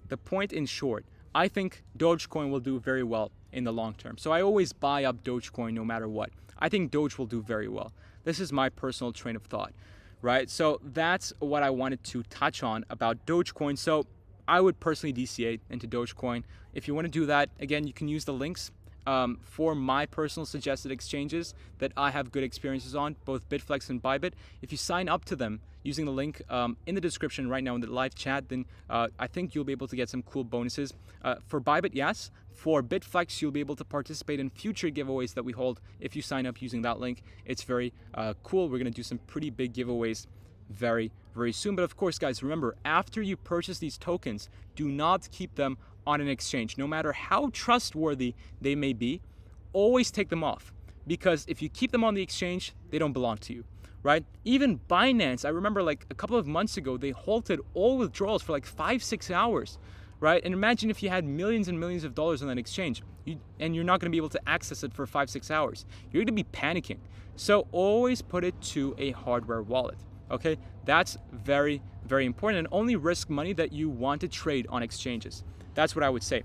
The point in short, I think Dogecoin will do very well in the long term. So I always buy up Dogecoin no matter what. I think Doge will do very well. This is my personal train of thought, right? So that's what I wanted to touch on about Dogecoin. So I would personally DCA into Dogecoin. If you want to do that, again, you can use the links for my personal suggested exchanges that I have good experiences on, both Bitflex and Bybit. If you sign up to them using the link in the description right now in the live chat, then I think you'll be able to get some cool bonuses. For Bybit, yes. For Bitflex, you'll be able to participate in future giveaways that we hold if you sign up using that link. It's very cool. We're going to do some pretty big giveaways very, very soon. But of course, guys, remember, after you purchase these tokens, do not keep them on an exchange. No matter how trustworthy they may be, always take them off. Because if you keep them on the exchange, they don't belong to you, right? Even Binance, I remember like a couple of months ago, they halted all withdrawals for like 5-6 hours, right? And imagine if you had millions and millions of dollars on that exchange and you're not going to be able to access it for 5-6 hours. You're going to be panicking. So always put it to a hardware wallet. Okay, that's very, very important, and only risk money that you want to trade on exchanges. That's what I would say.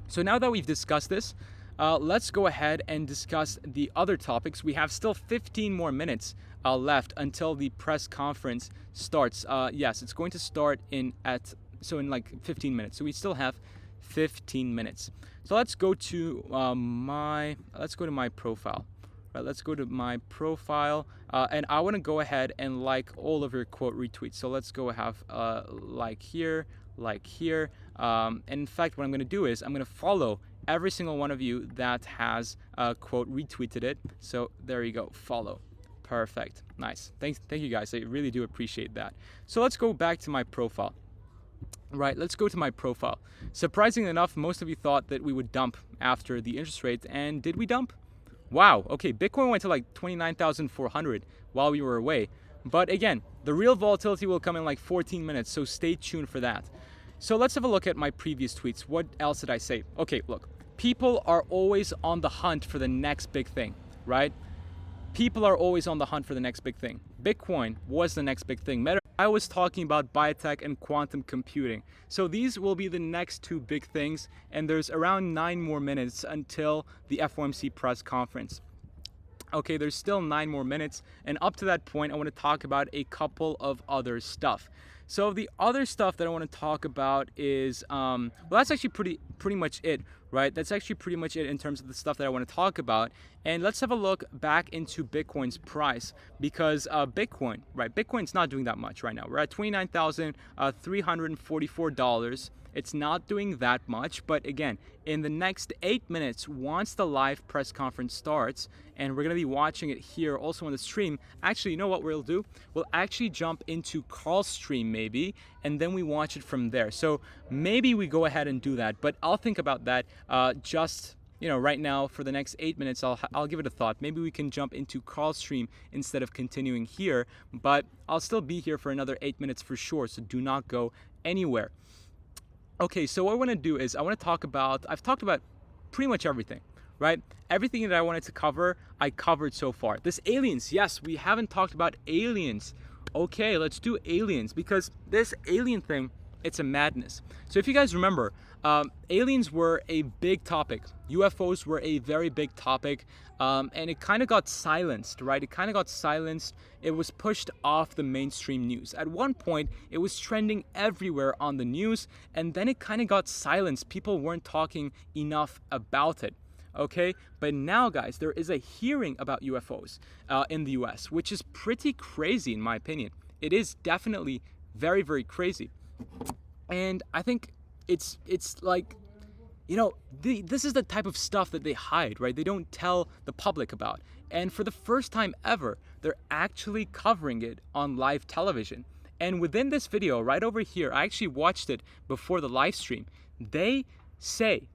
So now that we've discussed this, let's go ahead and discuss the other topics. We have still 15 more minutes left until the press conference starts. Yes, it's going to start in like 15 minutes. So we still have 15 minutes. So let's go to my profile. Right, let's go to my profile, and I want to go ahead and like all of your quote retweets. So let's go have like here. And in fact, what I'm going to do is I'm going to follow every single one of you that has quote retweeted it. So there you go, follow. Perfect, nice. Thank you guys. I really do appreciate that. So let's go back to my profile. Right, let's go to my profile. Surprisingly enough, most of you thought that we would dump after the interest rate, and did we dump? Wow, okay, Bitcoin went to like 29,400 while we were away. But again, the real volatility will come in like 14 minutes, so stay tuned for that. So let's have a look at my previous tweets. What else did I say? Okay, look, people are always on the hunt for the next big thing, right? people are always on the hunt for the next big thing. Bitcoin was the next big thing. I was talking about biotech and quantum computing. So these will be the next two big things, and there's around 9 more minutes until the FOMC press conference. Okay, there's still 9 more minutes, and up to that point, I want to talk about a couple of other stuff. So the other stuff that I want to talk about is, well, that's actually pretty much it, right? That's actually pretty much it in terms of the stuff that I want to talk about. And let's have a look back into Bitcoin's price, because Bitcoin, right? Bitcoin's not doing that much right now. We're at $29,344. It's not doing that much, but again, in the next 8 minutes, once the live press conference starts, and we're gonna be watching it here also on the stream. Actually, you know what we'll do? We'll actually jump into Carl's stream maybe, and then we watch it from there. So maybe we go ahead and do that, but I'll think about that just, you know, right now for the next 8 minutes. I'll give it a thought. Maybe we can jump into Carl's stream instead of continuing here, but I'll still be here for another 8 minutes for sure, so do not go anywhere. Okay, so what I want to do is I've talked about pretty much everything, right? Everything that I wanted to cover, I covered so far. This aliens, yes, we haven't talked about aliens. Okay, let's do aliens, because this alien thing, it's a madness. So if you guys remember, aliens were a big topic. UFOs were a very big topic, and it kind of got silenced, right? It kind of got silenced. It was pushed off the mainstream news. At one point, it was trending everywhere on the news, and then it kind of got silenced. People weren't talking enough about it. Okay, but now, guys, there is a hearing about UFOs in the US, which is pretty crazy in my opinion. It is definitely very, very crazy. And I think it's like, you know, this is the type of stuff that they hide, right? They don't tell the public about. And for the first time ever, they're actually covering it on live television. And within this video, right over here, I actually watched it before the live stream. They say,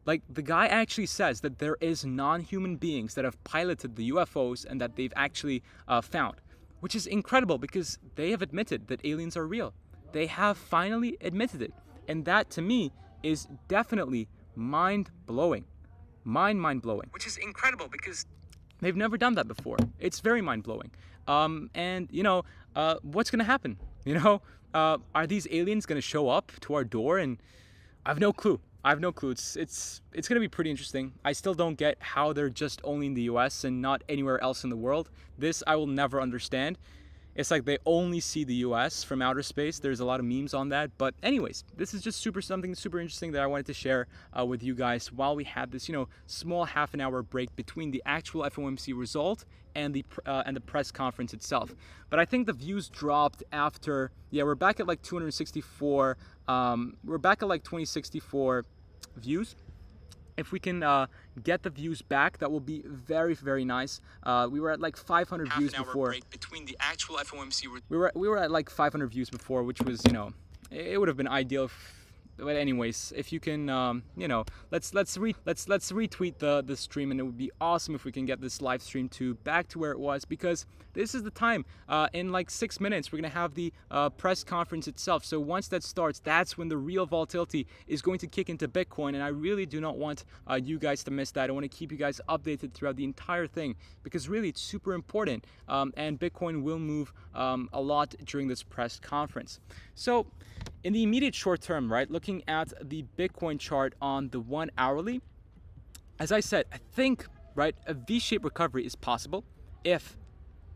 like, the guy actually says that there is non-human beings that have piloted the UFOs and that they've actually found, which is incredible because they have admitted that aliens are real. They have finally admitted it. And that, to me, is definitely mind-blowing. Mind-blowing. Which is incredible because they've never done that before. It's very mind-blowing. And, you know, what's going to happen? You know, are these aliens going to show up to our door? And I have no clue. It's going to be pretty interesting. I still don't get how they're just only in the US and not anywhere else in the world. This I will never understand. It's like they only see the US from outer space. There's a lot of memes on that. But anyways, this is just something super interesting that I wanted to share with you guys while we had this, you know, small half an hour break between the actual FOMC result and the press conference itself. But I think the views dropped after, yeah, we're back at like 264, we're back at like 2064 views. If we can get the views back, that will be very, very nice. We were at like 500 views before. Break between the actual FOMC. We were at like 500 views before, which was, you know, it would have been ideal. But anyways, if you can, you know, let's retweet the stream, and it would be awesome if we can get this live stream back to where it was, because this is the time. In like 6 minutes, we're gonna have the press conference itself. So once that starts, that's when the real volatility is going to kick into Bitcoin, and I really do not want you guys to miss that. I want to keep you guys updated throughout the entire thing, because really it's super important, and Bitcoin will move a lot during this press conference. So in the immediate short term, right, looking at the Bitcoin chart on the 1 hourly, as I said, I think, right, a V-shaped recovery is possible if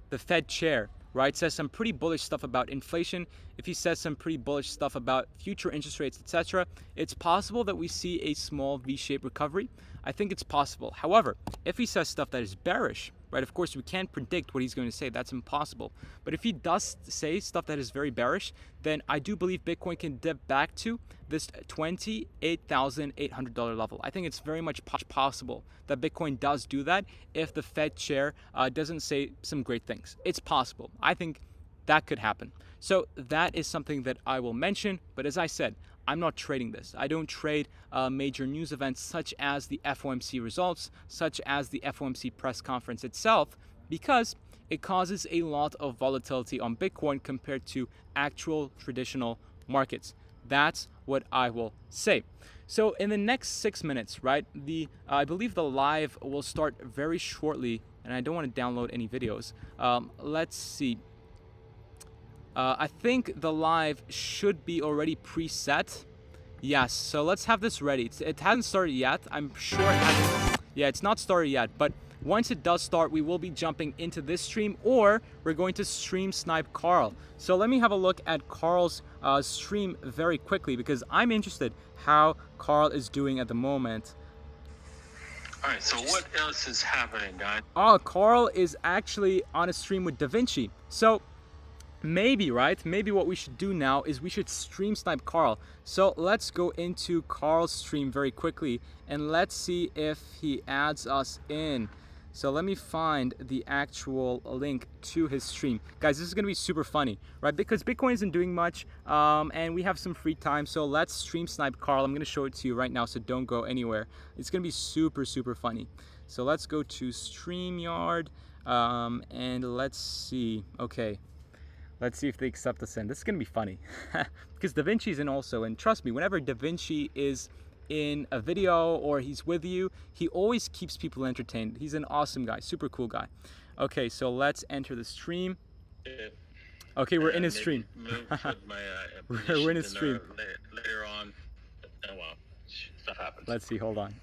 the Fed chair, right, says some pretty bullish stuff about inflation, if he says some pretty bullish stuff about future interest rates, etc. It's possible that we see a small V-shaped recovery. I think it's possible. However, if he says stuff that is bearish, right, of course we can't predict what he's going to say. That's impossible. But if he does say stuff that is very bearish, then I do believe Bitcoin can dip back to this $28,800 level. I think it's very much possible that Bitcoin does do that if the Fed chair doesn't say some great things. It's possible. I think that could happen. So that is something that I will mention. But as I said, I'm not trading this. I don't trade major news events such as the FOMC results, such as the FOMC press conference itself, because it causes a lot of volatility on Bitcoin compared to actual traditional markets. That's what I will say. So in the next 6 minutes, right, I believe the live will start very shortly and I don't want to download any videos. Let's see. I think the live should be already preset. Yes, so let's have this ready. It hasn't started yet. I'm sure it hasn't. Yeah, it's not started yet, but once it does start, we will be jumping into this stream, or we're going to stream snipe Carl. So let me have a look at Carl's stream very quickly, because I'm interested how Carl is doing at the moment. All right, so what else is happening, guys? Oh, Carl is actually on a stream with Da Vinci. So maybe, right? Maybe what we should do now is we should stream snipe Carl. So let's go into Carl's stream very quickly and let's see if he adds us in. So let me find the actual link to his stream. Guys, this is going to be super funny, right? Because Bitcoin isn't doing much and we have some free time. So let's stream snipe Carl. I'm going to show it to you right now, so don't go anywhere. It's going to be super, super funny. So let's go to StreamYard and let's see. Okay. Let's see if they accept us in. This is going to be funny because Da Vinci's in also. And trust me, whenever Da Vinci is in a video or he's with you, he always keeps people entertained. He's an awesome guy, super cool guy. Okay, so let's enter the stream. Okay, we're in his stream. We're in his stream. Later on, oh well, stuff happens. Let's see, hold on.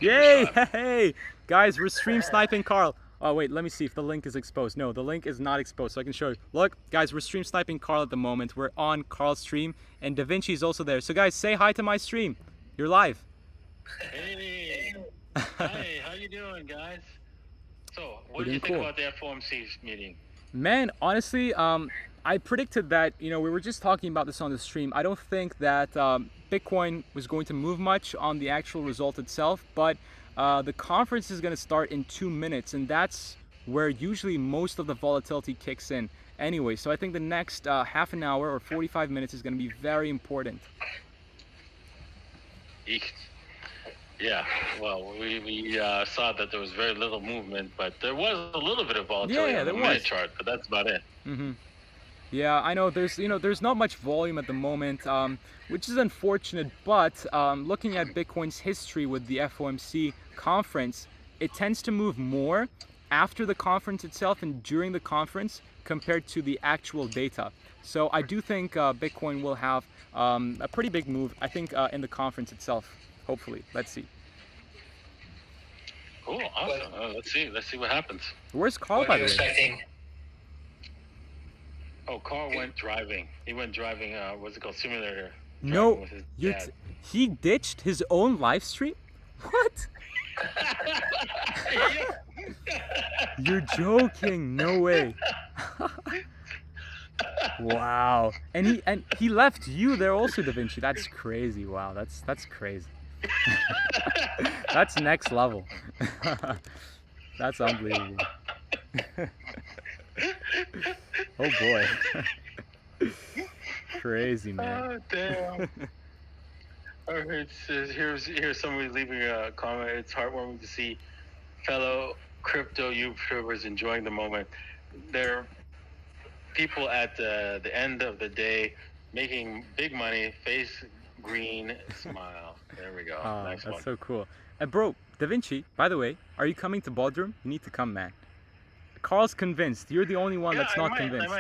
Yay! Hey, guys, we're stream sniping Carl. Oh wait, let me see if the link is exposed. No, the link is not exposed, so I can show you. Look, guys, we're stream sniping Carl at the moment. We're on Carl's stream, and Da Vinci is also there. So guys, say hi to my stream. You're live. Hey, hi, how you doing, guys? So, what did you think about the FOMC meeting? Man, honestly, I predicted that, you know, we were just talking about this on the stream. I don't think that Bitcoin was going to move much on the actual result itself, but the conference is going to start in 2 minutes, and that's where usually most of the volatility kicks in anyway. So I think the next half an hour or 45 minutes is going to be very important. Yeah, well, we saw that there was very little movement, but there was a little bit of volatility on the minute chart, but that's about it. Yeah, I know there's not much volume at the moment, which is unfortunate, but looking at Bitcoin's history with the FOMC conference, it tends to move more after the conference itself and during the conference compared to the actual data. So I do think Bitcoin will have a pretty big move, I think, in the conference itself, hopefully. Let's see. Cool, awesome. Let's see what happens. Where's Carl, by the way? Oh, Carl went driving. He went driving, what's it called, simulator. No, he ditched his own live stream? What? You're joking, no way. Wow. And he left you there also, Da Vinci. That's crazy. Wow, that's crazy. That's next level. That's unbelievable. Oh boy. Crazy, man. Oh, damn. Here's somebody leaving a comment. It's heartwarming to see fellow crypto YouTubers enjoying the moment. They're people at the end of the day making big money, face green, smile. There we go. Oh, nice that's one. so cool. And bro, Da Vinci, by the way, are you coming to Bodrum? You need to come, man. Carl's convinced. You're the only one that's not convinced.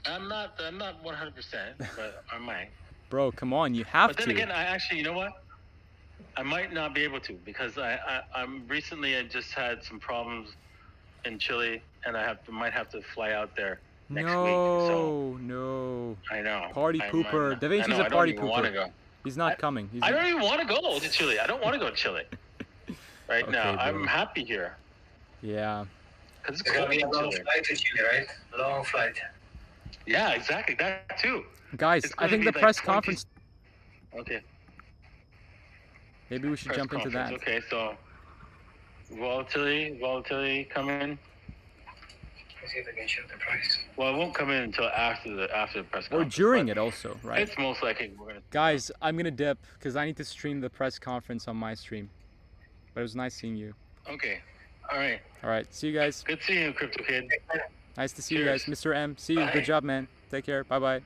I'm not 100%, but I might. Bro, come on, you have to. But then again, I actually, you know what? I might not be able to because I'm recently I just had some problems in Chile, and I might have to fly out there next week. So No. I know. Party pooper. Da Vinci's a party pooper. He's not coming. I don't even want to go to Chile. I don't want to go to Chile right now. Bro. I'm happy here. Yeah. Because it's going to be a long flight to Chile, right? Long flight. Yeah, exactly. That too. Guys, I think the press conference. Okay. Maybe we should jump into that. Okay, so volatility coming. Let's see if I can show the price. Well, it won't come in until after the press conference. Or during it also, right? It's most likely we're gonna. Guys, I'm gonna dip because I need to stream the press conference on my stream. But it was nice seeing you. Okay. All right. All right. See you guys. Good seeing you, Crypto Kid. Nice to see you guys, Mr. M. See you. Bye. Good job, man. Take care. Bye bye.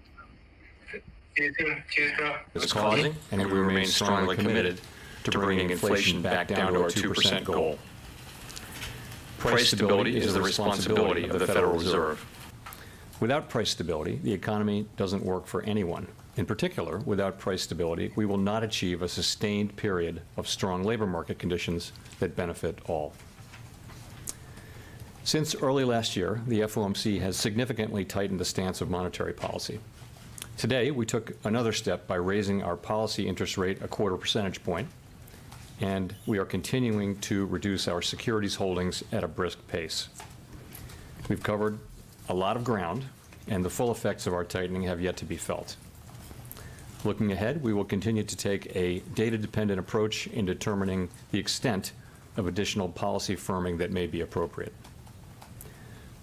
See you soon. Cheers, bro. It's causing, and we remain strongly committed to bringing inflation back down to our 2% goal. Price stability is the responsibility of the Federal Reserve. Without price stability, the economy doesn't work for anyone. In particular, without price stability, we will not achieve a sustained period of strong labor market conditions that benefit all. Since early last year, the FOMC has significantly tightened the stance of monetary policy. Today, we took another step by raising our policy interest rate a 1/4 percentage point, and we are continuing to reduce our securities holdings at a brisk pace. We've covered a lot of ground, and the full effects of our tightening have yet to be felt. Looking ahead, we will continue to take a data-dependent approach in determining the extent of additional policy firming that may be appropriate.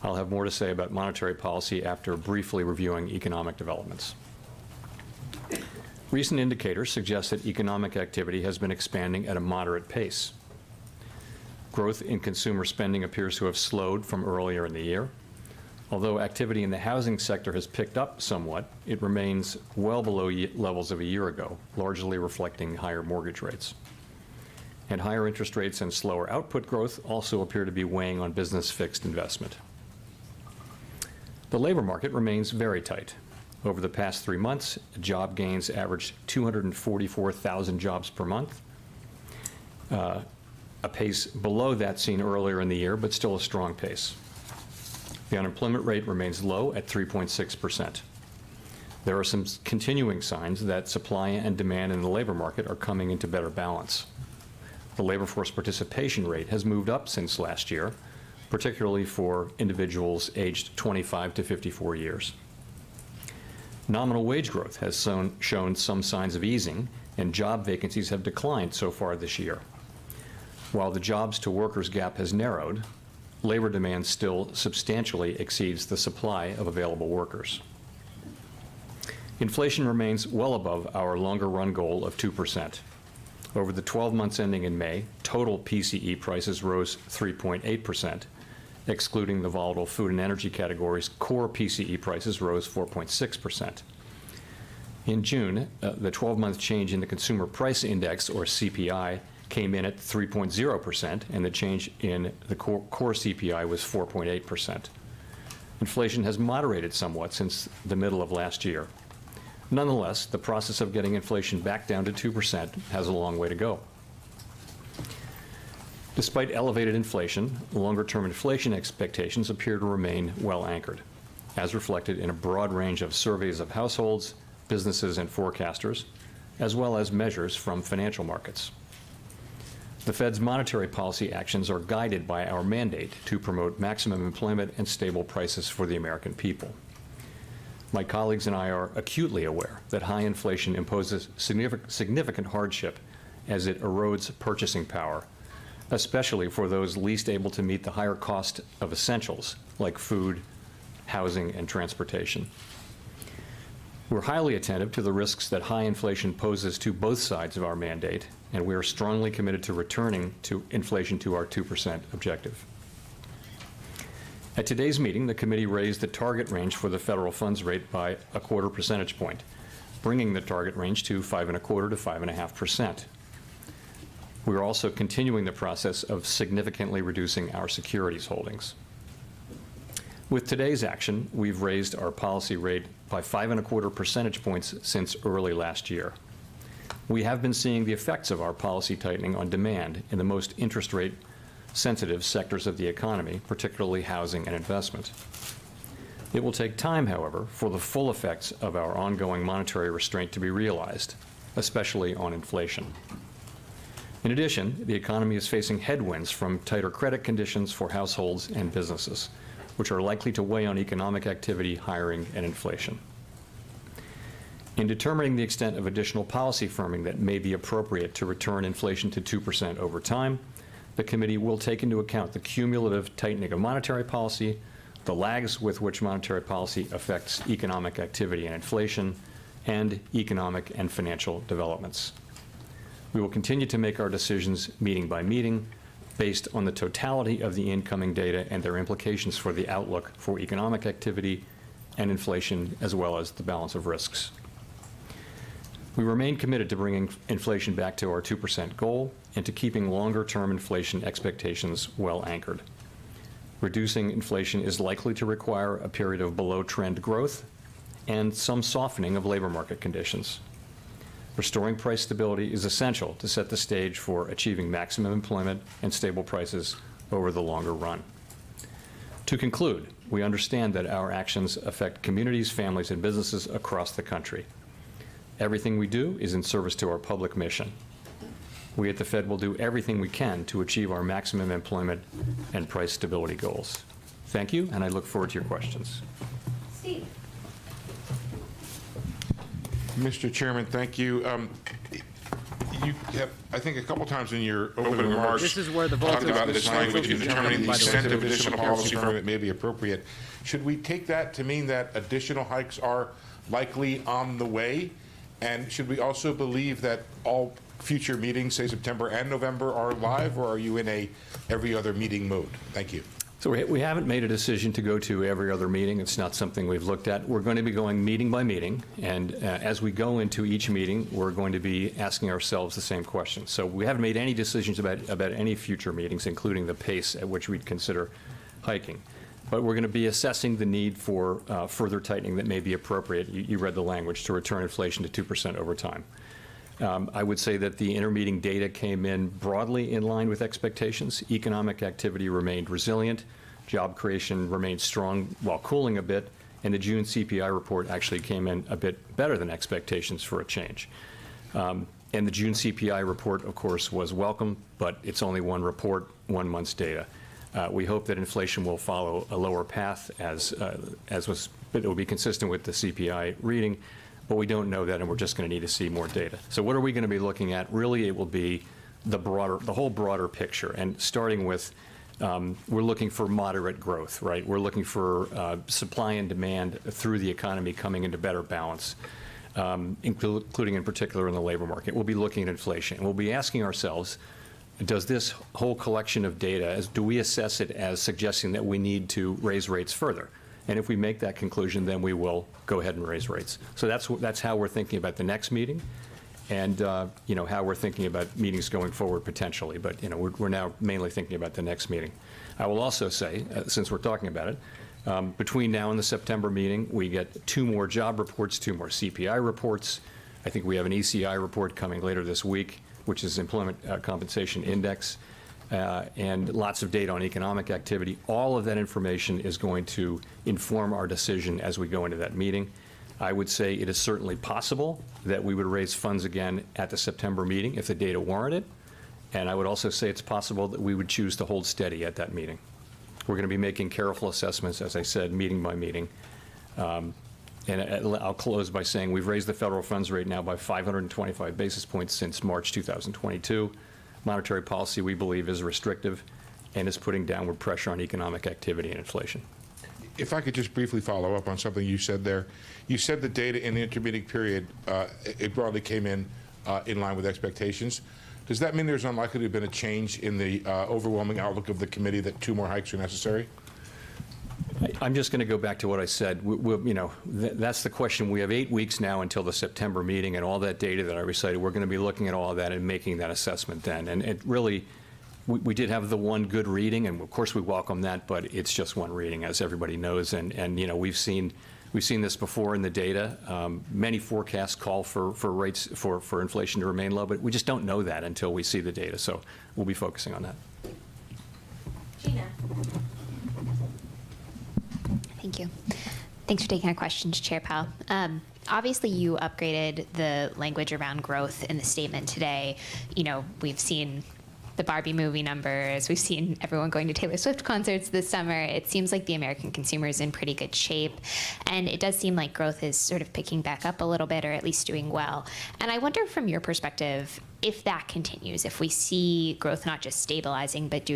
I'll have more to say about monetary policy after briefly reviewing economic developments. Recent indicators suggest that economic activity has been expanding at a moderate pace. Growth in consumer spending appears to have slowed from earlier in the year. Although activity in the housing sector has picked up somewhat, it remains well below levels of a year ago, largely reflecting higher mortgage rates. And higher interest rates and slower output growth also appear to be weighing on business fixed investment. The labor market remains very tight. Over the past 3 months, job gains averaged 244,000 jobs per month, a pace below that seen earlier in the year, but still a strong pace. The unemployment rate remains low at 3.6%. There are some continuing signs that supply and demand in the labor market are coming into better balance. The labor force participation rate has moved up since last year, particularly for individuals aged 25 to 54 years. Nominal wage growth has shown some signs of easing, and job vacancies have declined so far this year. While the jobs to workers gap has narrowed, labor demand still substantially exceeds the supply of available workers. Inflation remains well above our longer run goal of 2%. Over the 12 months ending in May, total PCE prices rose 3.8%. Excluding the volatile food and energy categories, core PCE prices rose 4.6%. In June, the 12-month change in the Consumer Price Index, or CPI, came in at 3.0%, and the change in the core CPI was 4.8%. Inflation has moderated somewhat since the middle of last year. Nonetheless, the process of getting inflation back down to 2% has a long way to go. Despite elevated inflation, longer-term inflation expectations appear to remain well anchored, as reflected in a broad range of surveys of households, businesses, and forecasters, as well as measures from financial markets. The Fed's monetary policy actions are guided by our mandate to promote maximum employment and stable prices for the American people. My colleagues and I are acutely aware that high inflation imposes significant hardship as it erodes purchasing power, especially for those least able to meet the higher cost of essentials like food, housing, and transportation. We're highly attentive to the risks that high inflation poses to both sides of our mandate, and we are strongly committed to returning to inflation to our 2% objective. At today's meeting, the committee raised the target range for the federal funds rate by a 1/4 percentage point, bringing the target range to 5.25% to 5.5%. We are also continuing the process of significantly reducing our securities holdings. With today's action, we've raised our policy rate by 5.25 percentage points since early last year. We have been seeing the effects of our policy tightening on demand in the most interest rate sensitive sectors of the economy, particularly housing and investment. It will take time, however, for the full effects of our ongoing monetary restraint to be realized, especially on inflation. In addition, the economy is facing headwinds from tighter credit conditions for households and businesses, which are likely to weigh on economic activity, hiring, and inflation. In determining the extent of additional policy firming that may be appropriate to return inflation to 2% over time, the committee will take into account the cumulative tightening of monetary policy, the lags with which monetary policy affects economic activity and inflation, and economic and financial developments. We will continue to make our decisions meeting by meeting, based on the totality of the incoming data and their implications for the outlook for economic activity and inflation, as well as the balance of risks. We remain committed to bringing inflation back to our 2% goal and to keeping longer-term inflation expectations well anchored. Reducing inflation is likely to require a period of below-trend growth and some softening of labor market conditions. Restoring price stability is essential to set the stage for achieving maximum employment and stable prices over the longer run. To conclude, we understand that our actions affect communities, families, and businesses across the country. Everything we do is in service to our public mission. We at the Fed will do everything we can to achieve our maximum employment and price stability goals. Thank you, and I look forward to your questions. Steve. Mr. Chairman, thank you. You have, I think, a couple times in your opening remarks This is where the vote talked is. about this This language in is determining the by the way. extent of additional policy firm that may be appropriate. Should we take that to mean that additional hikes are likely on the way? And should we also believe that all future meetings, say September and November, are live, or are you in a every other meeting mode? Thank you. So we haven't made a decision to go to every other meeting. It's not something we've looked at. We're going to be going meeting by meeting, and as we go into each meeting, we're going to be asking ourselves the same question. So we haven't made any decisions about any future meetings, including the pace at which we'd consider hiking. But we're going to be assessing the need for further tightening that may be appropriate. You read the language, to return inflation to 2% over time. I would say that the intermeeting data came in broadly in line with expectations. Economic activity remained resilient. Job creation remained strong while cooling a bit. And the June CPI report actually came in a bit better than expectations for a change. And the June CPI report, of course, was welcome, but it's only one report, 1 month's data. We hope that inflation will follow a lower path it will be consistent with the CPI reading. But we don't know that, and we're just going to need to see more data. So what are we going to be looking at? Really, it will be the whole broader picture. And starting with, we're looking for moderate growth, right? We're looking for supply and demand through the economy coming into better balance, including in particular in the labor market. We'll be looking at inflation. And we'll be asking ourselves, does this whole collection of data, do we assess it as suggesting that we need to raise rates further? And if we make that conclusion, then we will go ahead and raise rates. So that's how we're thinking about the next meeting, and how we're thinking about meetings going forward potentially. But we're now mainly thinking about the next meeting. I will also say, since we're talking about it, between now and the September meeting, we get 2 more job reports, 2 more CPI reports. I think we have an ECI report coming later this week, which is Employment Compensation Index. And lots of data on economic activity. All of that information is going to inform our decision as we go into that meeting. I would say it is certainly possible that we would raise funds again at the September meeting if the data warranted. And I would also say it's possible that we would choose to hold steady at that meeting. We're going to be making careful assessments, as I said, meeting by meeting. And I'll close by saying we've raised the federal funds rate now by 525 basis points since March 2022. Monetary policy, we believe, is restrictive and is putting downward pressure on economic activity and inflation. If I could just briefly follow up on something you said there. You said the data in the intermediate period, it broadly came in line with expectations. Does that mean there's unlikely to have been a change in the overwhelming outlook of the committee that 2 more hikes are necessary? I'm just going to go back to what I said. That's the question. We have 8 weeks now until the September meeting, and all that data that I recited, we're going to be looking at all of that and making that assessment then. And it really, we did have the one good reading, and of course we welcome that, but it's just one reading, as everybody knows. And we've seen this before in the data. Many forecasts call for rates for inflation to remain low, but we just don't know that until we see the data. So we'll be focusing on that. Gina. Thank you. Thanks for taking our questions, Chair Powell. Obviously, you upgraded the language around growth in the statement today. We've seen the Barbie movie numbers. We've seen everyone going to Taylor Swift concerts this summer. It seems like the American consumer is in pretty good shape. And it does seem like growth is sort of picking back up a little bit, or at least doing well. And I wonder, from your perspective, if that continues, if we see growth not just stabilizing, but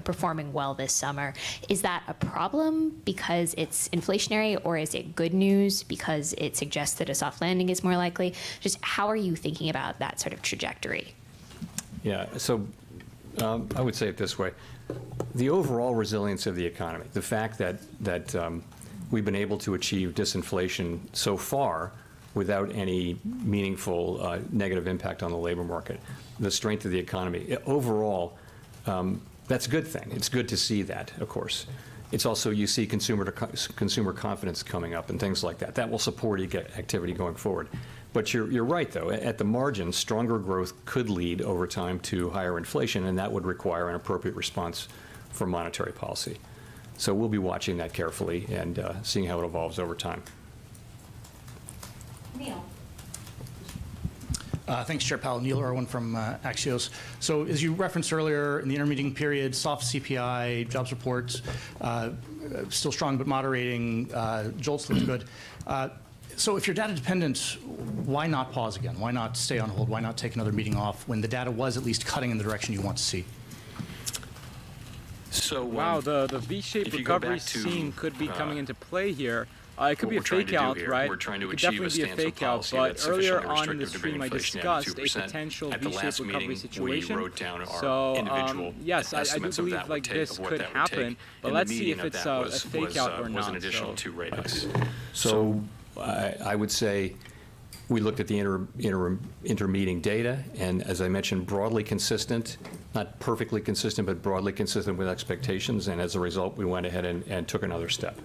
performing well this summer, is that a problem because it's inflationary, or is it good news because it suggests that a soft landing is more likely? Just how are you thinking about that sort of trajectory? Yeah, so I would say it this way. The overall resilience of the economy, the fact that we've been able to achieve disinflation so far without any meaningful negative impact on the labor market. The strength of the economy. Overall, that's a good thing. It's good to see that, of course. It's also, you see consumer confidence coming up and things like that. That will support activity going forward. But you're right, though. At the margin, stronger growth could lead over time to higher inflation, and that would require an appropriate response from monetary policy. So we'll be watching that carefully and seeing how it evolves over time. Neil. Thanks, Chair Powell. Neil Irwin from Axios. So as you referenced earlier, in the intermeeting period, soft CPI, jobs reports, still strong but moderating, JOLTS looked good. So if you're data dependent, why not pause again? Why not stay on hold? Why not take another meeting off when the data was at least cutting in the direction you want to see? So Wow, the V-shaped if you go recovery back to, scene could be coming into play here. It could what be a we're trying to fake do out, here, right? we're trying to It could achieve a definitely be a stance of fake out, policy but that's earlier sufficiently on in the restrictive to bring stream I inflation down to discussed a 2%. potential At the V-shaped last recovery meeting, situation. we wrote down our So individual yes, I do estimates of believe that like would take, this of what could that would happen, take. but And let's the see meaning if of it's that a fake out or was not. an additional 2 rate hikes. So I would say we looked at the intermeeting data, and as I mentioned, broadly consistent, not perfectly consistent, but broadly consistent with expectations, and as a result, we went ahead and took another step.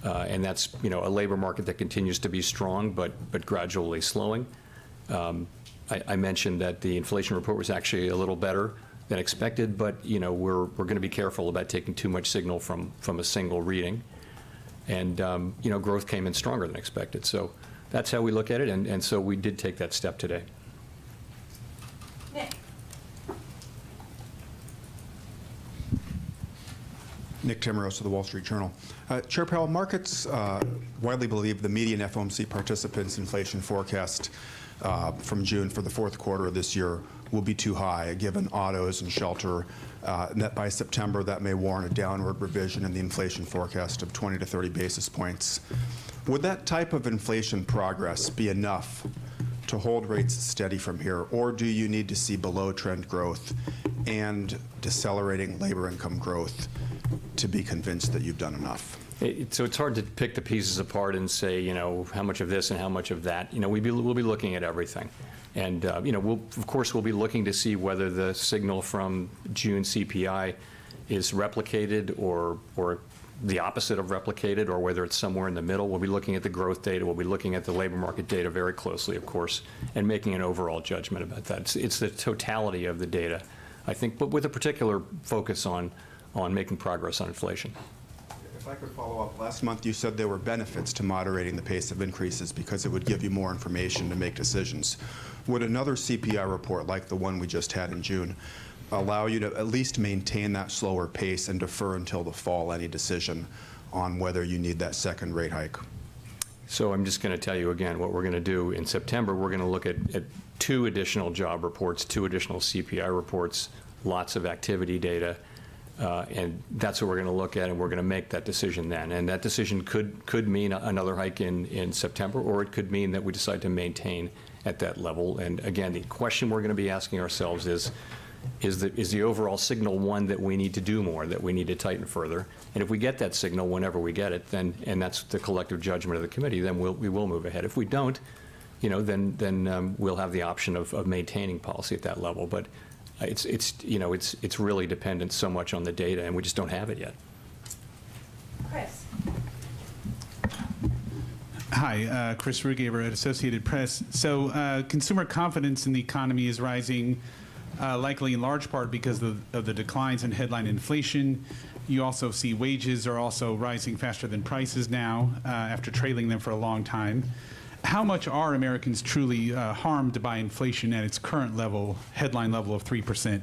And that's, a labor market that continues to be strong, but gradually slowing. I mentioned that the inflation report was actually a little better than expected, but, we're going to be careful about taking too much signal from a single reading. And, growth came in stronger than expected. So that's how we look at it, and so we did take that step today. Nick. Nick Timmeros of the Wall Street Journal. Chair Powell, markets widely believe the median FOMC participants' inflation forecast from June for the fourth quarter of this year will be too high, given autos and shelter, and that by September that may warrant a downward revision in the inflation forecast of 20 to 30 basis points. Would that type of inflation progress be enough to hold rates steady from here, or do you need to see below-trend growth and decelerating labor income growth to be convinced that you've done enough? So it's hard to pick the pieces apart and say, how much of this and how much of that. We'll be looking at everything. And, of course, we'll be looking to see whether the signal from June CPI is replicated or the opposite of replicated, or whether it's somewhere in the middle. We'll be looking at the growth data. We'll be looking at the labor market data very closely, of course, and making an overall judgment about that. It's the totality of the data, I think, but with a particular focus on making progress on inflation. If I could follow up, last month you said there were benefits to moderating the pace of increases because it would give you more information to make decisions. Would another CPI report like the one we just had in June allow you to at least maintain that slower pace and defer until the fall any decision on whether you need that second rate hike? So I'm just going to tell you again what we're going to do in September. We're going to look at 2 additional job reports, 2 additional CPI reports, lots of activity data, and that's what we're going to look at, and we're going to make that decision then. And that decision could mean another hike in September, or it could mean that we decide to maintain at that level. And again, the question we're going to be asking ourselves is the overall signal one that we need to do more, that we need to tighten further? And if we get that signal whenever we get it, then, and that's the collective judgment of the committee, then we will move ahead. If we don't, then we'll have the option of maintaining policy at that level. But it's really dependent so much on the data, and we just don't have it yet. Chris. Hi, Chris Rugaber at Associated Press. So consumer confidence in the economy is rising, likely in large part because of the declines in headline inflation. You also see wages are also rising faster than prices now, after trailing them for a long time. How much are Americans truly harmed by inflation at its current level, headline level of 3%?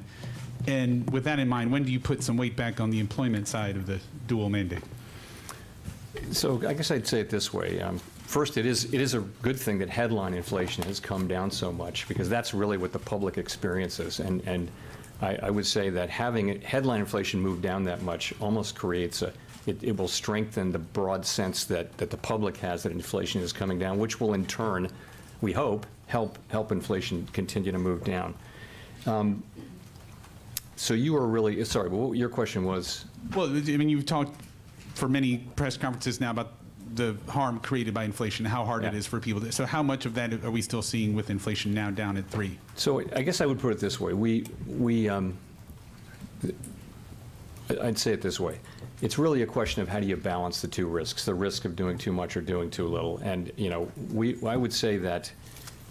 And with that in mind, when do you put some weight back on the employment side of the dual mandate? So I guess I'd say it this way. First, it is a good thing that headline inflation has come down so much, because that's really what the public experiences. And I would say that having headline inflation move down that much almost creates it will strengthen the broad sense that the public has that inflation is coming down, which will in turn, we hope, help inflation continue to move down. So you are really, sorry, but what your question was? Well, I mean, you've talked for many press conferences now about the harm created by inflation, how hard it Yeah. is for people. So how much of that are we still seeing with inflation now down at 3? So I guess I would put it this way. I'd say it this way. It's really a question of how do you balance the two risks, the risk of doing too much or doing too little. And, I would say that,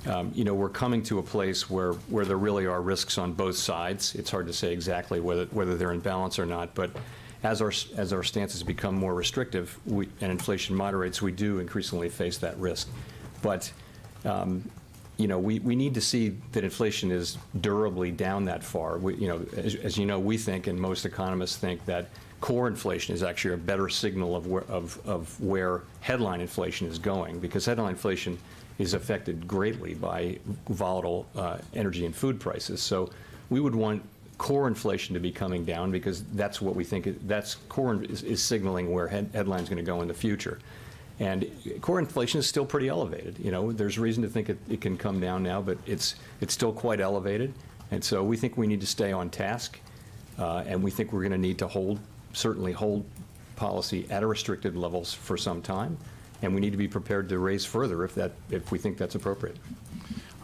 we're coming to a place where there really are risks on both sides. It's hard to say exactly whether they're in balance or not, but as our stances become more restrictive and inflation moderates, we do increasingly face that risk. But, we need to see that inflation is durably down that far. As you know, we think, and most economists think, that core inflation is actually a better signal of where headline inflation is going, because headline inflation is affected greatly by volatile energy and food prices. So we would want core inflation to be coming down, because that's what we think core is signaling where headline's going to go in the future. And core inflation is still pretty elevated. There's reason to think it can come down now, but it's still quite elevated. And so we think we need to stay on task, and we think we're going to need to certainly hold policy at a restricted levels for some time, and we need to be prepared to raise further if we think that's appropriate.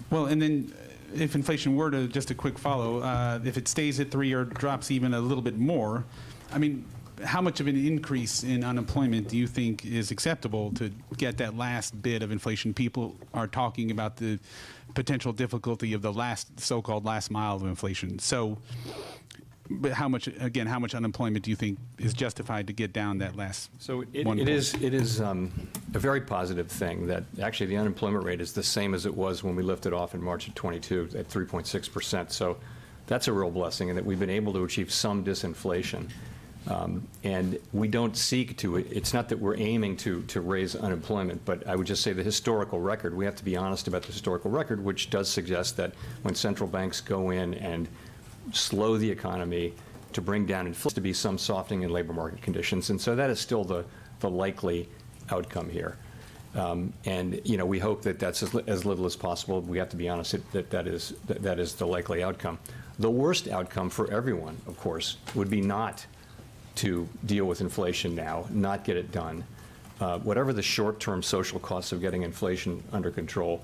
Well, and then if inflation were to, just a quick follow, if it stays at 3 or drops even a little bit more, I mean, how much of an increase in unemployment do you think is acceptable to get that last bit of inflation? People are talking about the potential difficulty of the so-called last mile of inflation. So, but how much unemployment do you think is justified to get down that last? So it is a very positive thing that actually the unemployment rate is the same as it was when we lifted off in March of 22 at 3.6%. So that's a real blessing, and that we've been able to achieve some disinflation. And we don't seek to, it's not that we're aiming to raise unemployment, but I would just say the historical record, we have to be honest about the historical record, which does suggest that when central banks go in and slow the economy to bring down inflation, to be some softening in labor market conditions. And so that is still the likely outcome here. And we hope that that's as little as possible. We have to be honest that is the likely outcome. The worst outcome for everyone, of course, would be not to deal with inflation now, not get it done. Whatever the short-term social costs of getting inflation under control,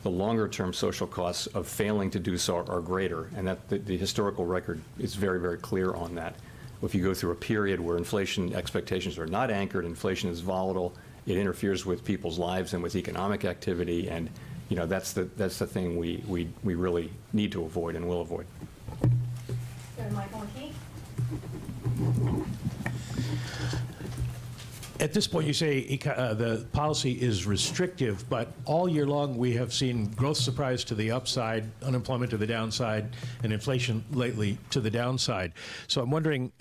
the longer-term social costs of failing to do so are greater, and that the historical record is very, very clear on that. If you go through a period where inflation expectations are not anchored, inflation is volatile, it interferes with people's lives and with economic activity, and that's the thing we really need to avoid and will avoid. Go to Michael McKee. At this point, you say the policy is restrictive, but all year long we have seen growth surprise to the upside, unemployment to the downside, and inflation lately to the downside. So I'm wondering,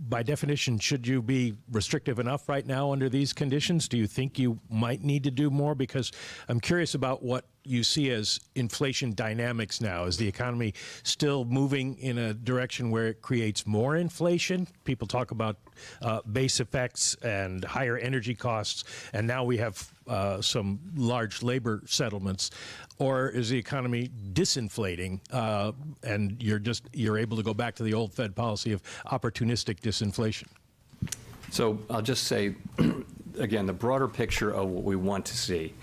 by definition, should you be restrictive enough right now under these conditions? Do you think you might need to do more? Because I'm curious about what you see as inflation dynamics now. Is the economy still moving in a direction where it creates more inflation? People talk about base effects and higher energy costs, and now we have some large labor settlements. Or is the economy disinflating, and you're able to go back to the old Fed policy of opportunistic disinflation? So I'll just say, again, the broader picture of what we want to see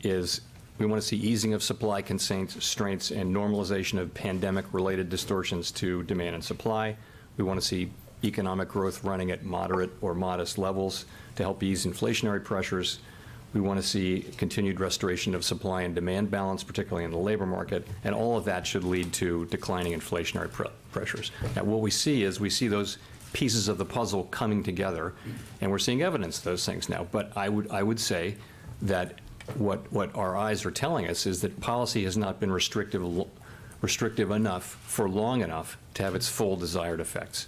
is we want to see easing of supply constraints and normalization of pandemic-related distortions to demand and supply. We want to see economic growth running at moderate or modest levels to help ease inflationary pressures. We want to see continued restoration of supply and demand balance, particularly in the labor market, and all of that should lead to declining inflationary pressures. Now, what we see is those pieces of the puzzle coming together, and we're seeing evidence of those things now. But I would say that what our eyes are telling us is that policy has not been restrictive enough for long enough to have its full desired effects.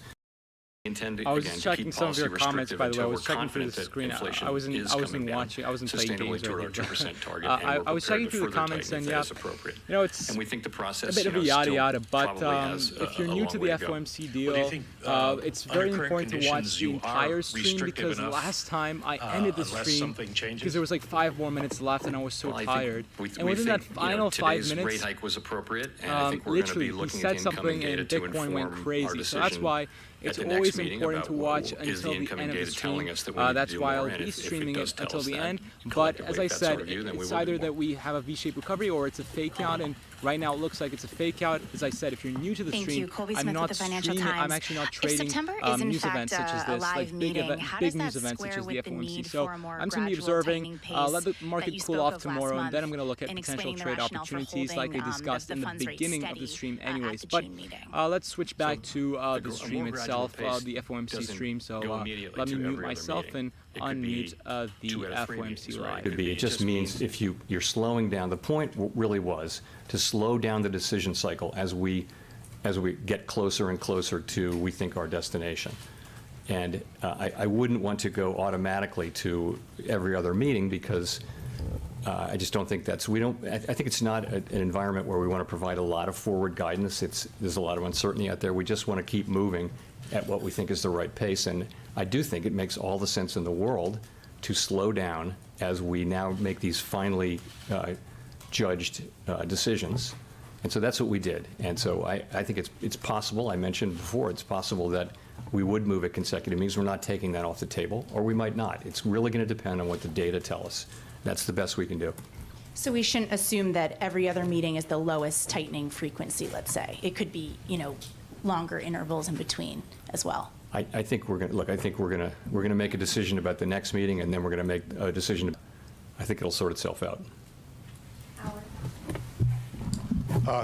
I was checking some of your comments, by the way. I was checking through the screen. I wasn't watching. I wasn't playing games earlier. I was checking through the comments, and yeah, it's we think the process, a bit of a yada yada. But if you're new to the FOMC deal, it's very important to watch the entire stream, because last time I ended the stream because there was like 5 more minutes left, and I was so tired. And within that final 5 minutes, rate hike was appropriate, and I think we're going to be literally, looking he said something, and Bitcoin went crazy. So that's why It's the always next meeting important to about, watch well, is the until the incoming end of the data stream. telling us that we need to That's do why more? I'll And be if it streaming does it tell until us the that, end. But collectively, as I if that's said, our view, then we it's will do either more. that we have a V-shaped recovery or it's a fake out. And right now it looks like it's a fake out. As I said, if you're new to the Thank stream, you. Colby I'm Smith not with the Financial streaming. I'm Times. actually not If trading September is in news fact events such as a this, live like meeting, how big does that news events such square as the with the FOMC. need So for a more I'm just going to be gradual observing, tightening pace let the that market you cool spoke off of last tomorrow, and month then I'm going to look at in potential explaining the trade rationale for opportunities like I holding, discussed in the funds rate beginning of the steady stream at anyways. the But June meeting. let's switch back to the more stream gradual itself, pace the FOMC doesn't stream. So go immediately let me to mute every other myself meeting. and It could be unmute the 2 out of 3 FOMC meetings, right? live. Could be. It It just means if you're slowing down. The point really was to slow down the decision cycle as we get closer and closer to, we think, our destination. And I wouldn't want to go automatically to every other meeting because I just don't think that's, I think it's not an environment where we want to provide a lot of forward guidance. There's a lot of uncertainty out there. We just want to keep moving at what we think is the right pace. And I do think it makes all the sense in the world to slow down as we now make these finally judged decisions. And so that's what we did. And so I think it's possible, I mentioned before, it's possible that we would move at consecutive meetings. We're not taking that off the table, or we might not. It's really going to depend on what the data tell us. That's the best we can do. So we shouldn't assume that every other meeting is the lowest tightening frequency, let's say. It could be, longer intervals in between as well. I think we're going to, look, I think we're going to make a decision about the next meeting, and then we're going to make a decision. I think it'll sort itself out.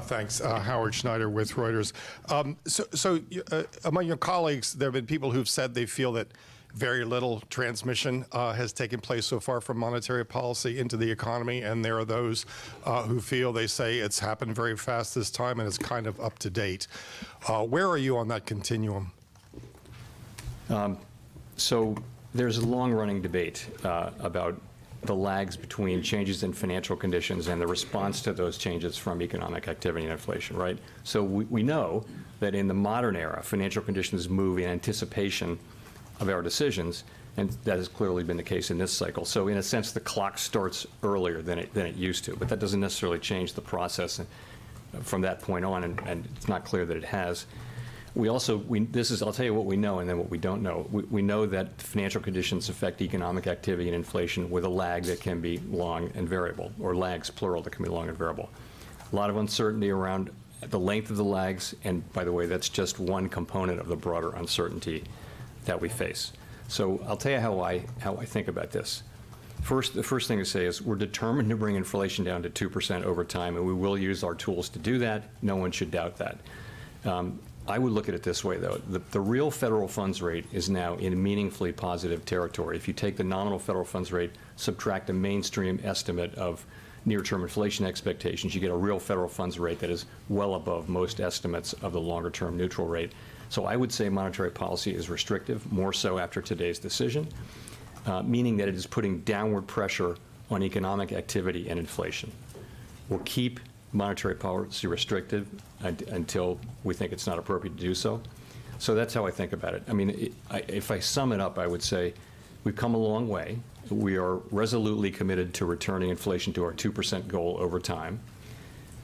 Thanks. Howard Schneider with Reuters. Among your colleagues, there have been people who've said they feel that very little transmission has taken place so far from monetary policy into the economy, and there are those who feel, they say, it's happened very fast this time and it's kind of up to date. Where are you on that continuum? So there's a long-running debate about the lags between changes in financial conditions and the response to those changes from economic activity and inflation, right? So we know that in the modern era, financial conditions move in anticipation of our decisions, and that has clearly been the case in this cycle. So in a sense, the clock starts earlier than it used to, but that doesn't necessarily change the process from that point on, and it's not clear that it has. We also, I'll tell you what we know and then what we don't know. We know that financial conditions affect economic activity and inflation with a lag that can be long and variable, or lags, plural, that can be long and variable. A lot of uncertainty around the length of the lags, and by the way, that's just one component of the broader uncertainty that we face. So I'll tell you how I think about this. The first thing to say is we're determined to bring inflation down to 2% over time, and we will use our tools to do that. No one should doubt that. I would look at it this way, though. The real federal funds rate is now in meaningfully positive territory. If you take the nominal federal funds rate, subtract a mainstream estimate of near-term inflation expectations, you get a real federal funds rate that is well above most estimates of the longer-term neutral rate. So I would say monetary policy is restrictive, more so after today's decision, meaning that it is putting downward pressure on economic activity and inflation. We'll keep monetary policy restrictive until we think it's not appropriate to do so. So that's how I think about it. I mean, if I sum it up, I would say we've come a long way. We are resolutely committed to returning inflation to our 2% goal over time.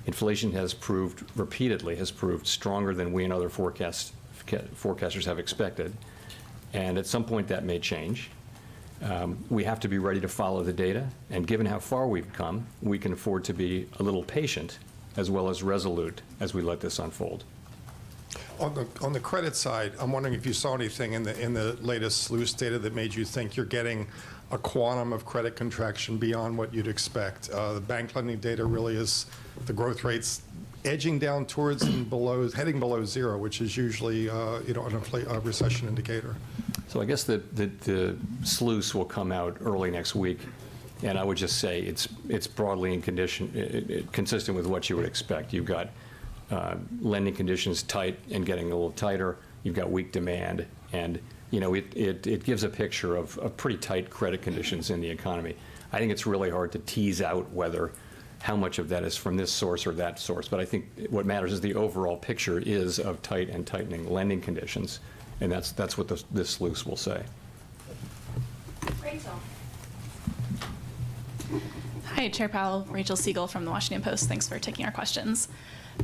Inflation has proved, repeatedly, has proved stronger than we and other forecasters have expected. And at some point that may change. We have to be ready to follow the data, and given how far we've come, we can afford to be a little patient as well as resolute as we let this unfold. On the credit side, I'm wondering if you saw anything in the latest SLOOS data that made you think you're getting a quantum of credit contraction beyond what you'd expect. The bank lending data really is, the growth rates edging down towards and below, heading below zero, which is usually a recession indicator. So I guess the SLOOS will come out early next week, and I would just say it's broadly consistent with what you would expect. You've got lending conditions tight and getting a little tighter. You've got weak demand, and it gives a picture of pretty tight credit conditions in the economy. I think it's really hard to tease out how much of that is from this source or that source, but I think what matters is the overall picture is of tight and tightening lending conditions, and that's what this SLOOS will say. Rachel. Hi, Chair Powell. Rachel Siegel from the Washington Post. Thanks for taking our questions.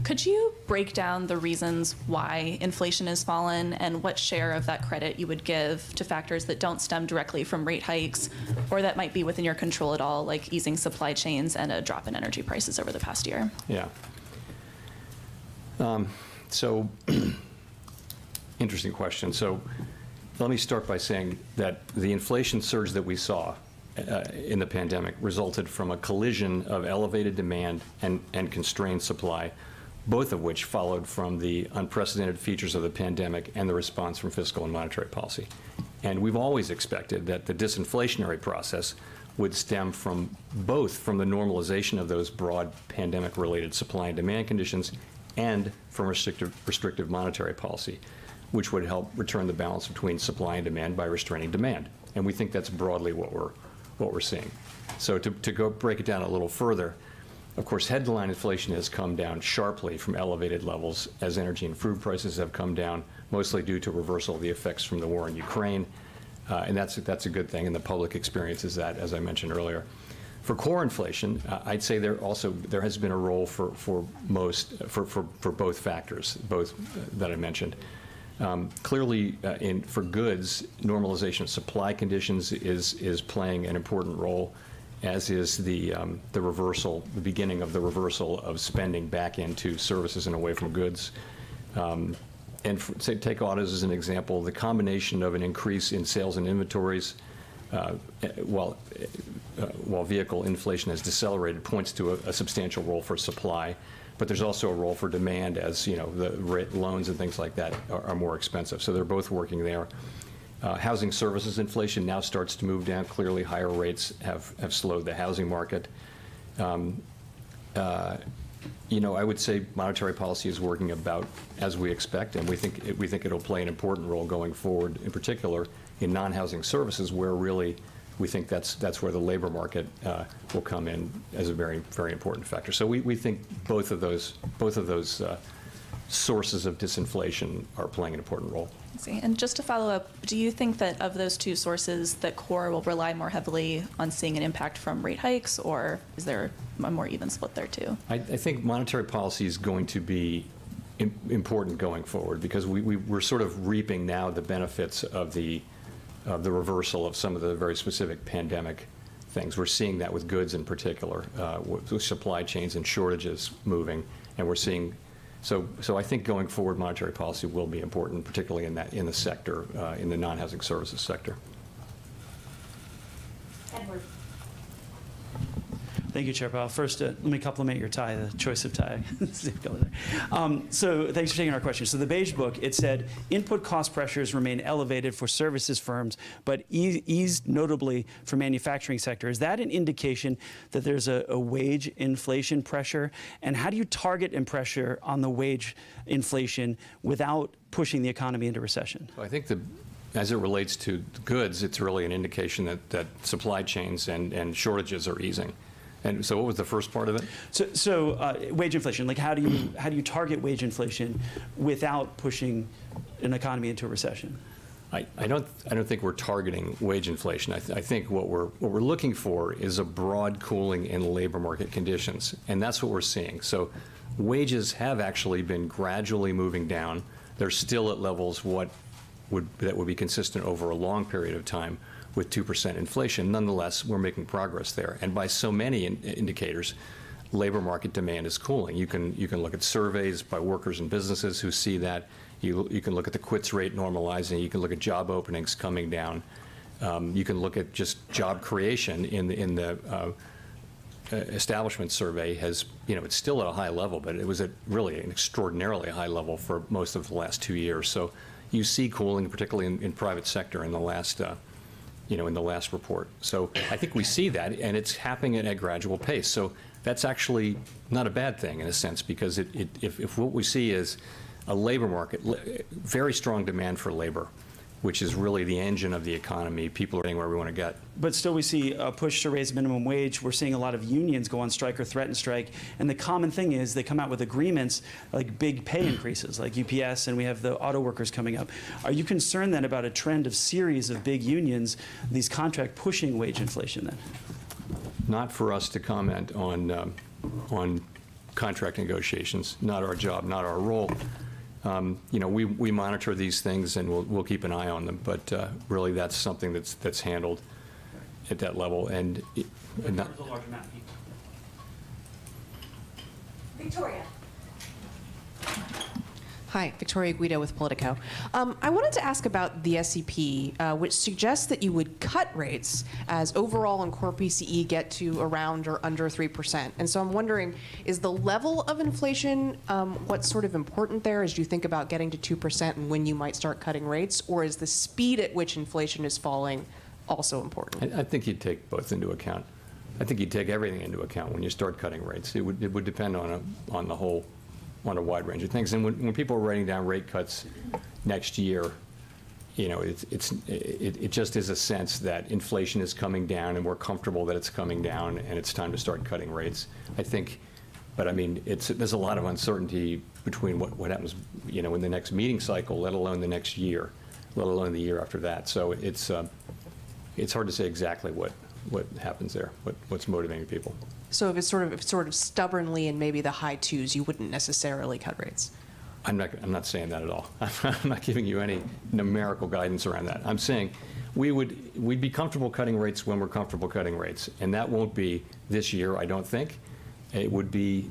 Could you break down the reasons why inflation has fallen and what share of that credit you would give to factors that don't stem directly from rate hikes or that might be within your control at all, like easing supply chains and a drop in energy prices over the past year? Yeah. So, interesting question. So, let me start by saying that the inflation surge that we saw in the pandemic resulted from a collision of elevated demand and constrained supply, both of which followed from the unprecedented features of the pandemic and the response from fiscal and monetary policy. And we've always expected that the disinflationary process would stem from both from the normalization of those broad pandemic-related supply and demand conditions and from restrictive monetary policy, which would help return the balance between supply and demand by restraining demand. And we think that's broadly what we're seeing. So to go break it down a little further, of course, headline inflation has come down sharply from elevated levels as energy and food prices have come down, mostly due to reversal of the effects from the war in Ukraine. And that's a good thing, and the public experiences that, as I mentioned earlier. For core inflation, I'd say there has been a role for both factors, both that I mentioned. Clearly, for goods, normalization of supply conditions is playing an important role, as is the beginning of the reversal of spending back into services and away from goods. Take autos as an example. The combination of an increase in sales and inventories, while vehicle inflation has decelerated, points to a substantial role for supply. But there's also a role for demand, as the loans and things like that are more expensive. So they're both working there. Housing services inflation now starts to move down. Clearly, higher rates have slowed the housing market. I would say monetary policy is working about as we expect, and we think it'll play an important role going forward, in particular in non-housing services, where really we think that's where the labor market will come in as a very, very important factor. So we think both of those sources of disinflation are playing an important role. I see. And just to follow up, do you think that of those two sources, that core will rely more heavily on seeing an impact from rate hikes, or is there a more even split there too? I think monetary policy is going to be important going forward, because we're sort of reaping now the benefits of the reversal of some of the very specific pandemic things. We're seeing that with goods in particular, with supply chains and shortages moving, and we're seeing. So I think going forward, monetary policy will be important, particularly in the sector, in the non-housing services sector. Edward. Thank you, Chair Powell. First, let me compliment your tie, the choice of tie. So thanks for taking our question. So the Beige Book, it said, input cost pressures remain elevated for services firms, but eased notably for manufacturing sector. Is that an indication that there's a wage inflation pressure? And how do you target and pressure on the wage inflation without pushing the economy into recession? Well, I think as it relates to goods, it's really an indication that supply chains and shortages are easing. And so what was the first part of it? So wage inflation, like how do you target wage inflation without pushing an economy into a recession? I don't think we're targeting wage inflation. I think what we're looking for is a broad cooling in labor market conditions, and that's what we're seeing. So wages have actually been gradually moving down. They're still at levels that would be consistent over a long period of time with 2% inflation. Nonetheless, we're making progress there. And by so many indicators, labor market demand is cooling. You can look at surveys by workers and businesses who see that. You can look at the quits rate normalizing. You can look at job openings coming down. You can look at just job creation in the establishment survey has, it's still at a high level, but it was at really an extraordinarily high level for most of the last 2 years. So you see cooling, particularly in private sector in the last in the last report. So I think we see that, and it's happening at a gradual pace. So that's actually not a bad thing in a sense, because if what we see is a labor market, very strong demand for labor, which is really the engine of the economy, people are getting where we want to get. But still we see a push to raise minimum wage. We're seeing a lot of unions go on strike or threaten strike. And the common thing is they come out with agreements like big pay increases, like UPS, and we have the auto workers coming up. Are you concerned then about a trend of series of big unions, these contract pushing wage inflation then? Not for us to comment on contract negotiations, not our job, not our role. We monitor these things and we'll keep an eye on them, but really that's something that's handled at that level. And not, Victoria. Hi, Victoria Guido with Politico. I wanted to ask about the SEP, which suggests that you would cut rates as overall and core PCE get to around or under 3%. And so I'm wondering, is the level of inflation what's sort of important there as you think about getting to 2% and when you might start cutting rates, or is the speed at which inflation is falling also important? I think you'd take both into account. I think you'd take everything into account when you start cutting rates. It would depend on a wide range of things. And when people are writing down rate cuts next year, it just is a sense that inflation is coming down and we're comfortable that it's coming down and it's time to start cutting rates. I think, but I mean, there's a lot of uncertainty between what happens, in the next meeting cycle, let alone the next year, let alone the year after that. So it's hard to say exactly what happens there, what's motivating people. So if it's sort of stubbornly in maybe the high twos, you wouldn't necessarily cut rates. I'm not saying that at all. I'm not giving you any numerical guidance around that. I'm saying we'd be comfortable cutting rates when we're comfortable cutting rates, and that won't be this year, I don't think. It would be,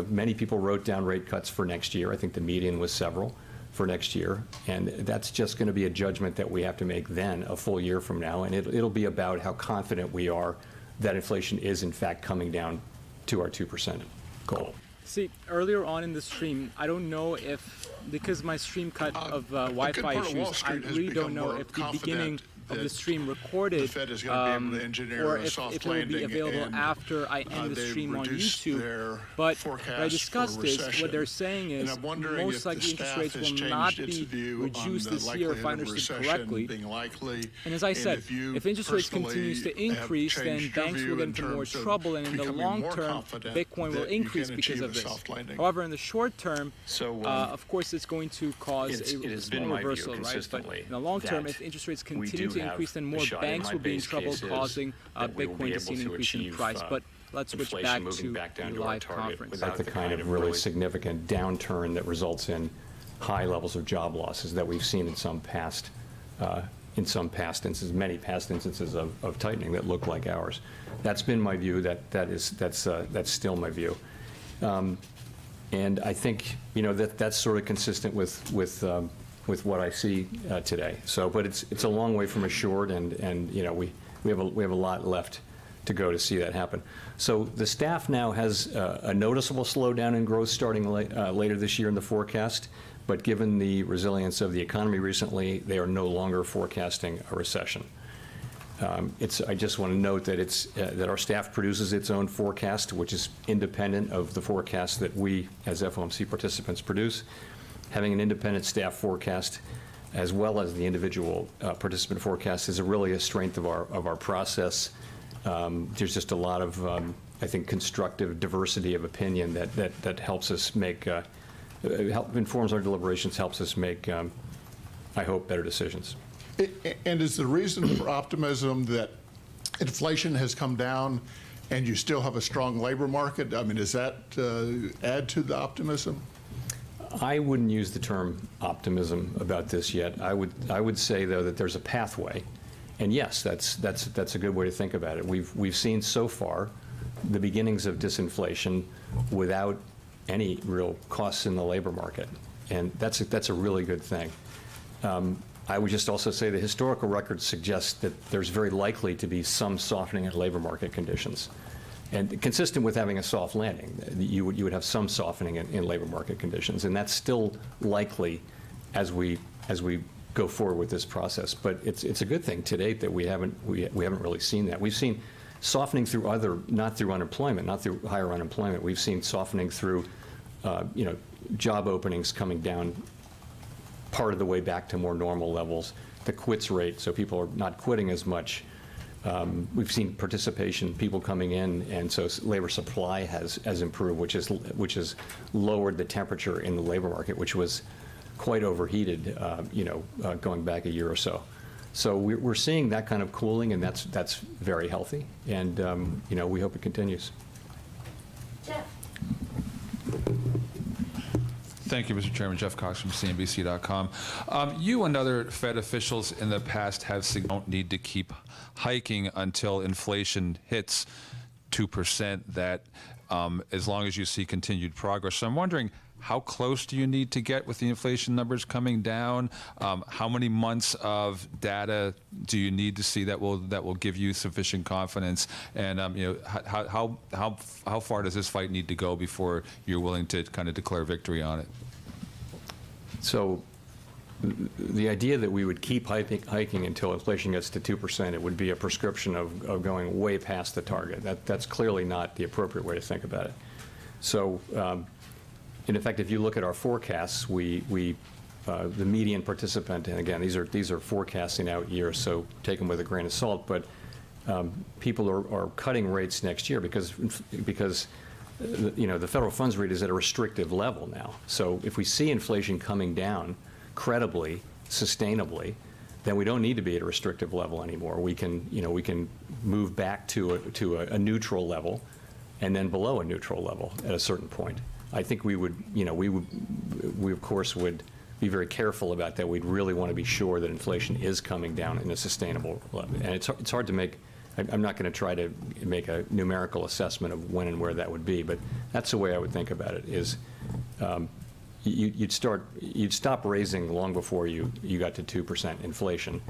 many people wrote down rate cuts for next year. I think the median was several for next year, and that's just going to be a judgment that we have to make then, a full year from now, and it'll be about how confident we are that inflation is in fact coming down to our 2% goal. See, earlier on in the stream, I don't know if, because my stream cut of Wi-Fi issues, I really don't know if the beginning of the stream recorded, or if it will be available after I end the stream on YouTube. But what I discussed is, what they're saying is, most likely interest rates will not be reduced this year, if I understood correctly. And as I said, if interest rates continues to increase, then banks will get into more trouble, and in the long term, Bitcoin will increase because of this. However, in the short term, of course, it's going to cause a small reversal, right? But in the long term, if interest rates continue to increase, then more banks will be in trouble, causing Bitcoin to see an increase in price. But let's switch back to the live conference. Without the kind of really significant downturn that results in high levels of job losses that we've seen in some past instances, many past instances of tightening that look like ours. That's been my view. That's still my view. And I think that's sort of consistent with what I see today. So, but it's a long way from assured, and we have a lot left to go to see that happen. So the staff now has a noticeable slowdown in growth starting later this year in the forecast. But given the resilience of the economy recently, they are no longer forecasting a recession. I just want to note that that our staff produces its own forecast, which is independent of the forecast that we, as FOMC participants, produce. Having an independent staff forecast, as well as the individual participant forecast, is really a strength of our process. There's just a lot of, I think, constructive diversity of opinion that helps us make, informs our deliberations, helps us make, I hope, better decisions. And is the reason for optimism that inflation has come down and you still have a strong labor market? I mean, does that add to the optimism? I wouldn't use the term optimism about this yet. I would say, though, that there's a pathway, and yes, that's a good way to think about it. We've seen so far the beginnings of disinflation without any real costs in the labor market, and that's a really good thing. I would just also say the historical records suggest that there's very likely to be some softening in labor market conditions. And consistent with having a soft landing, you would have some softening in labor market conditions, and that's still likely as we go forward with this process. But it's a good thing to date that we haven't really seen that. We've seen softening through not through unemployment, not through higher unemployment. We've seen softening through job openings coming down part of the way back to more normal levels. The quits rate, so people are not quitting as much. We've seen participation, people coming in, and so labor supply has improved, which has lowered the temperature in the labor market, which was quite overheated, going back a year or so. So we're seeing that kind of cooling, and that's very healthy, and we hope it continues. Jeff. Thank you, Mr. Chairman. Jeff Cox from CNBC.com. You and other Fed officials in the past have said don't need to keep hiking until inflation hits 2%, that as long as you see continued progress. So I'm wondering, how close do you need to get with the inflation numbers coming down? How many months of data do you need to see that will give you sufficient confidence? And how far does this fight need to go before you're willing to kind of declare victory on it? So the idea that we would keep hiking until inflation gets to 2%, it would be a prescription of going way past the target. That's clearly not the appropriate way to think about it. So. In effect, if you look at our forecasts, the median participant, and again, these are forecasting out years, so take them with a grain of salt, but people are cutting rates next year because the federal funds rate is at a restrictive level now. So if we see inflation coming down credibly, sustainably, then we don't need to be at a restrictive level anymore. We can move back to a neutral level, and then below a neutral level at a certain point. I think we of course would be very careful about that. We'd really want to be sure that inflation is coming down in a sustainable level. And it's hard to make, I'm not going to try to make a numerical assessment of when and where that would be, but that's the way I would think about it, is you'd stop raising long before you got to 2% inflation,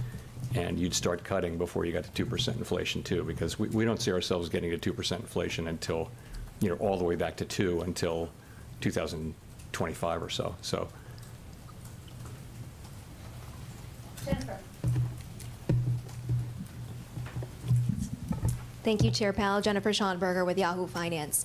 and you'd start cutting before you got to 2% inflation too, because we don't see ourselves getting to 2% inflation until, all the way back to 2 until 2025 or so. Jennifer. Thank you, Chair Powell. Jennifer Schonberger with Yahoo Finance.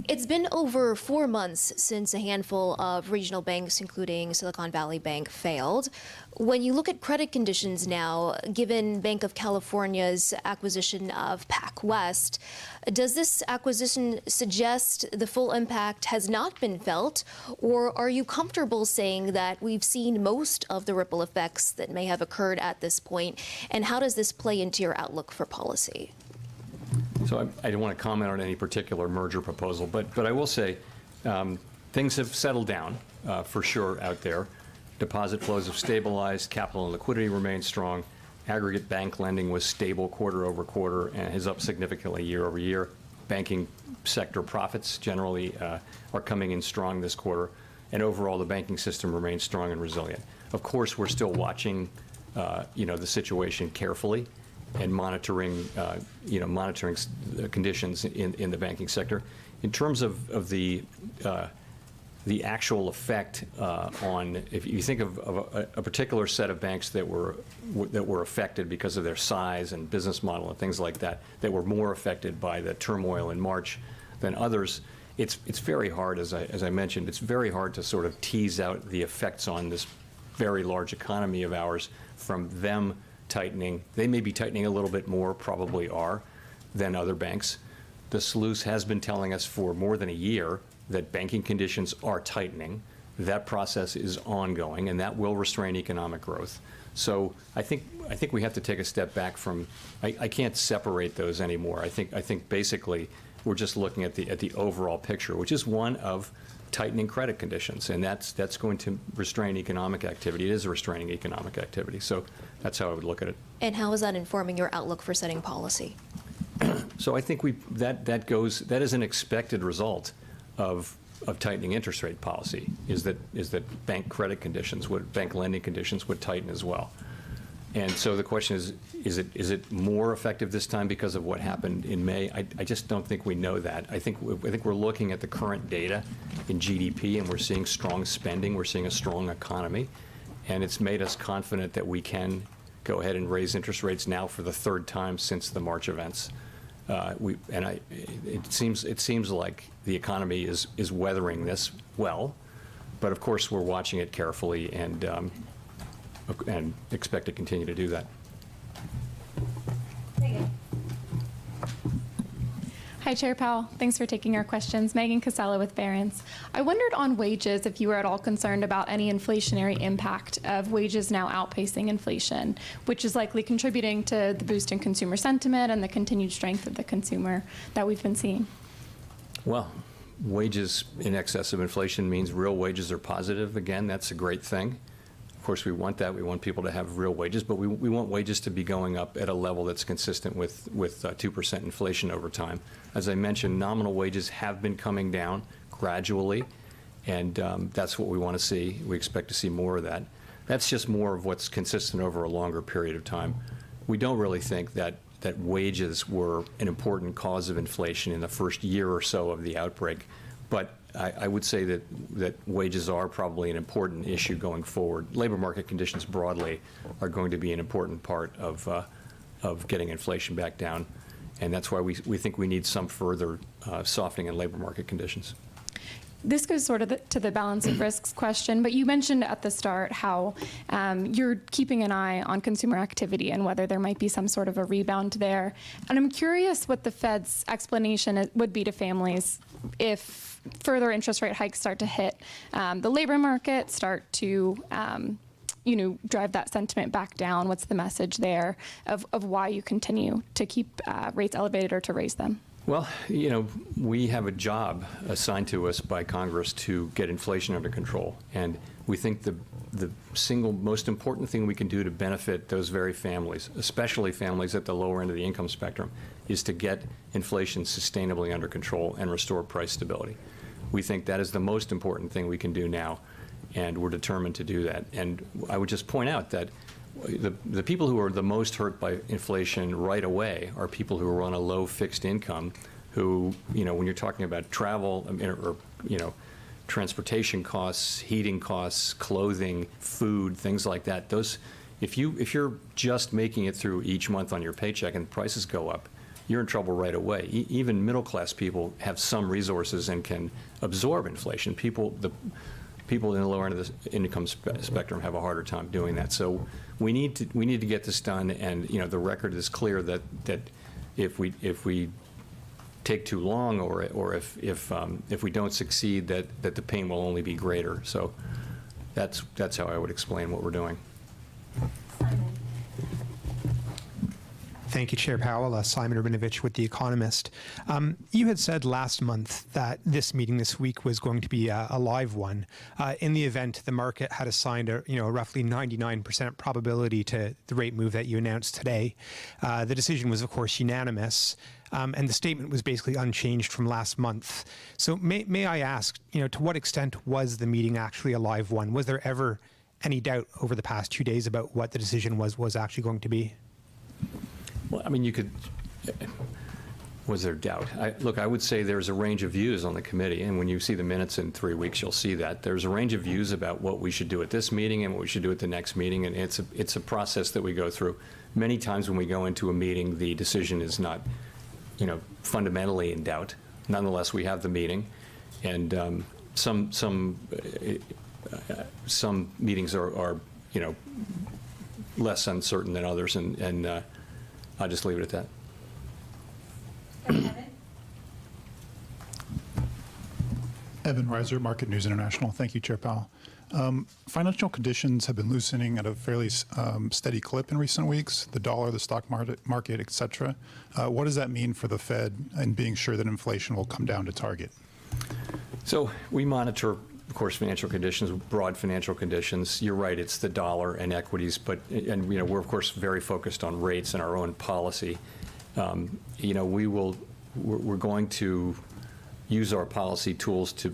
It's been over 4 months since a handful of regional banks, including Silicon Valley Bank, failed. When you look at credit conditions now, given Bank of California's acquisition of PacWest, does this acquisition suggest the full impact has not been felt, or are you comfortable saying that we've seen most of the ripple effects that may have occurred at this point? And how does this play into your outlook for policy? So I don't want to comment on any particular merger proposal, but I will say things have settled down for sure out there. Deposit flows have stabilized, capital and liquidity remain strong, aggregate bank lending was stable quarter over quarter and is up significantly year over year. Banking sector profits generally are coming in strong this quarter, and overall the banking system remains strong and resilient. Of course, we're still watching the situation carefully and monitoring conditions in the banking sector. In terms of the actual effect on, if you think of a particular set of banks that were affected because of their size and business model and things like that, that were more affected by the turmoil in March than others, it's very hard, as I mentioned, it's very hard to sort of tease out the effects on this very large economy of ours from them tightening. They may be tightening a little bit more, probably are, than other banks. The SLOOS has been telling us for more than a year that banking conditions are tightening. That process is ongoing, and that will restrain economic growth. So I think we have to take a step back from. I can't separate those anymore. I think basically we're just looking at the overall picture, which is one of tightening credit conditions, and that's going to restrain economic activity. It is a restraining economic activity. So that's how I would look at it. And how is that informing your outlook for setting policy? So I think that is an expected result of tightening interest rate policy, is that bank credit conditions, bank lending conditions would tighten as well. And so the question is it more effective this time because of what happened in May? I just don't think we know that. I think we're looking at the current data in GDP, and we're seeing strong spending. We're seeing a strong economy, and it's made us confident that we can go ahead and raise interest rates now for the third time since the March events. It seems like the economy is weathering this well, but of course we're watching it carefully and expect to continue to do that. Hi, Chair Powell. Thanks for taking our questions. Megan Casella with Barron's. I wondered on wages if you were at all concerned about any inflationary impact of wages now outpacing inflation, which is likely contributing to the boost in consumer sentiment and the continued strength of the consumer that we've been seeing. Well, Wages in excess of inflation means real wages are positive. Again, that's a great thing. Of course, we want that. We want people to have real wages, but we want wages to be going up at a level that's consistent with 2% inflation over time. As I mentioned, nominal wages have been coming down gradually, and that's what we want to see. We expect to see more of that. That's just more of what's consistent over a longer period of time. We don't really think that wages were an important cause of inflation in the first year or so of the outbreak, but I would say that wages are probably an important issue going forward. Labor market conditions broadly are going to be an important part of getting inflation back down, and that's why we think we need some further softening in labor market conditions. This goes sort of to the balance of risks question, but you mentioned at the start how you're keeping an eye on consumer activity and whether there might be some sort of a rebound there. And I'm curious what the Fed's explanation would be to families if further interest rate hikes start to hit the labor market, start to drive that sentiment back down. What's the message there of why you continue to keep rates elevated or to raise them? Well, we have a job assigned to us by Congress to get inflation under control, and we think the single most important thing we can do to benefit those very families, especially families at the lower end of the income spectrum, is to get inflation sustainably under control and restore price stability. We think that is the most important thing we can do now, and we're determined to do that. And I would just point out that the people who are the most hurt by inflation right away are people who are on a low fixed income, who, when you're talking about travel or transportation costs, heating costs, clothing, food, things like that, those, if you're just making it through each month on your paycheck and prices go up, you're in trouble right away. Even middle class people have some resources and can absorb inflation. People in the lower end of the income spectrum have a harder time doing that. So we need to get this done, and the record is clear that if we take too long or if we don't succeed, that the pain will only be greater. So that's how I would explain what we're doing. Thank you, Chair Powell. Simon Urbanovich with The Economist. You had said last month that this meeting this week was going to be a live one. In the event the market had assigned a roughly 99% probability to the rate move that you announced today, the decision was, of course, unanimous. And the statement was basically unchanged from last month. So may I ask, to what extent was the meeting actually a live one? Was there ever any doubt over the past 2 days about what the decision was actually going to be? Well, I mean, was there doubt? Look, I would say there's a range of views on the committee, and when you see the minutes in 3 weeks, you'll see that. There's a range of views about what we should do at this meeting and what we should do at the next meeting, and it's a process that we go through. Many times when we go into a meeting, the decision is not, fundamentally in doubt. Nonetheless, we have the meeting, and some meetings are less uncertain than others, and I'll just leave it at that. Evan Reiser, Market News International. Thank you, Chair Powell. Financial conditions have been loosening at a fairly steady clip in recent weeks, the dollar, the stock market, et cetera. What does that mean for the Fed in being sure that inflation will come down to target? So we monitor, of course, financial conditions, broad financial conditions. You're right, it's the dollar and equities, and we're of course very focused on rates and our own policy. We're going to use our policy tools to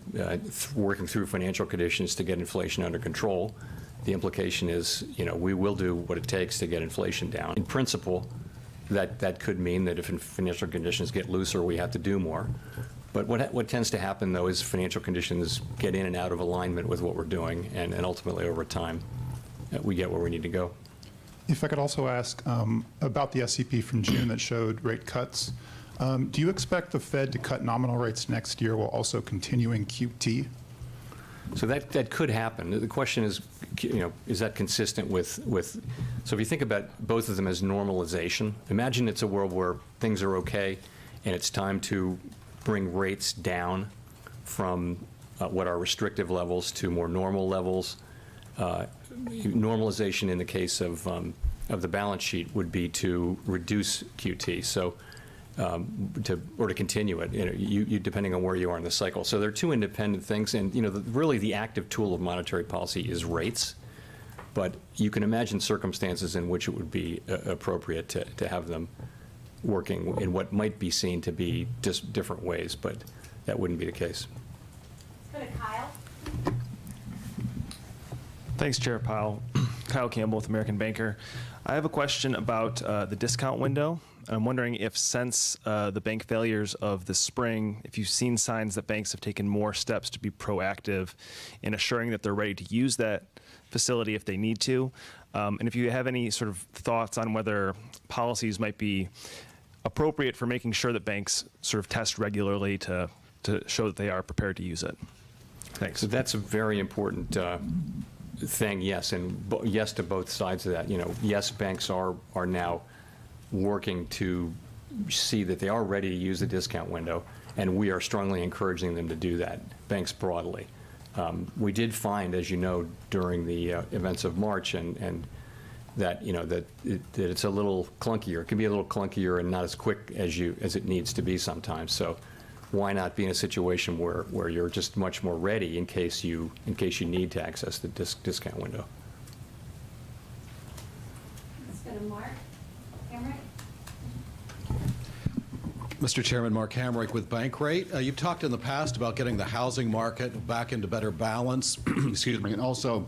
working through financial conditions to get inflation under control. The implication is, we will do what it takes to get inflation down. In principle, that could mean that if financial conditions get looser, we have to do more. But what tends to happen, though, is financial conditions get in and out of alignment with what we're doing, and ultimately, over time, we get where we need to go. If I could also ask about the SEP from June that showed rate cuts. Do you expect the Fed to cut nominal rates next year while also continuing QT? So that could happen. The question is, is that consistent with? So if you think about both of them as normalization, imagine it's a world where things are okay, and it's time to bring rates down from what are restrictive levels to more normal levels. Normalization in the case of the balance sheet would be to reduce QT. So to continue it, you depending on where you are in the cycle. So they're two independent things, and really the active tool of monetary policy is rates. But you can imagine circumstances in which it would be appropriate to have them working in what might be seen to be just different ways, but that wouldn't be the case. Let's go to Kyle. Thanks, Chair Powell. Kyle Campbell with American Banker. I have a question about the discount window. I'm wondering if since the bank failures of the spring, if you've seen signs that banks have taken more steps to be proactive in assuring that they're ready to use that facility if they need to. And if you have any sort of thoughts on whether policies might be appropriate for making sure that banks sort of test regularly to show that they are prepared to use it. Thanks. So that's a very important thing, yes, and yes to both sides of that. Yes, banks are now working to see that they are ready to use the discount window, and we are strongly encouraging them to do that, banks broadly. We did find, as you know, during the events of March, and that that it's a little clunkier. It can be a little clunkier and not as quick as it needs to be sometimes. So why not be in a situation where you're just much more ready in case you need to access the discount window? Let's go to Mark. Cameron. Mr. Chairman, Mark Hamrick with Bankrate. You've talked in the past about getting the housing market back into better balance, excuse me, and also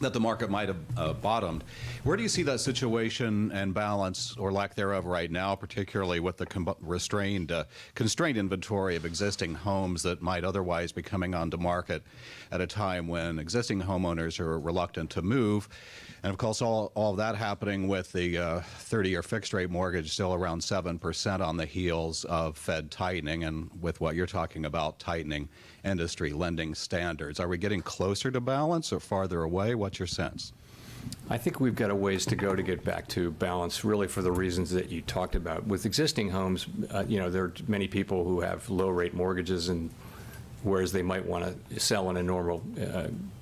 that the market might have bottomed. Where do you see that situation and balance, or lack thereof, right now, particularly with the constrained inventory of existing homes that might otherwise be coming onto market at a time when existing homeowners are reluctant to move? And of course, all of that happening with the 30-year fixed-rate mortgage still around 7% on the heels of Fed tightening, and with what you're talking about, tightening industry lending standards. Are we getting closer to balance or farther away? What's your sense? I think we've got a ways to go to get back to balance, really for the reasons that you talked about. With existing homes, there are many people who have low-rate mortgages, and whereas they might want to sell in a normal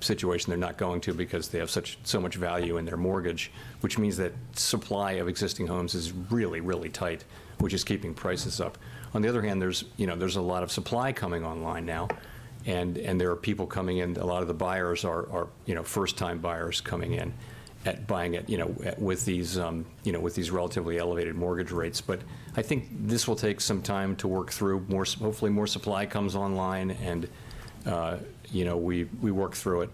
situation, they're not going to because they have so much value in their mortgage, which means that supply of existing homes is really, really tight, which is keeping prices up. On the other hand, there's a lot of supply coming online now, and there are people coming in. A lot of the buyers are first-time buyers coming in at buying it with these relatively elevated mortgage rates. But I think this will take some time to work through. Hopefully more supply comes online, and we work through it.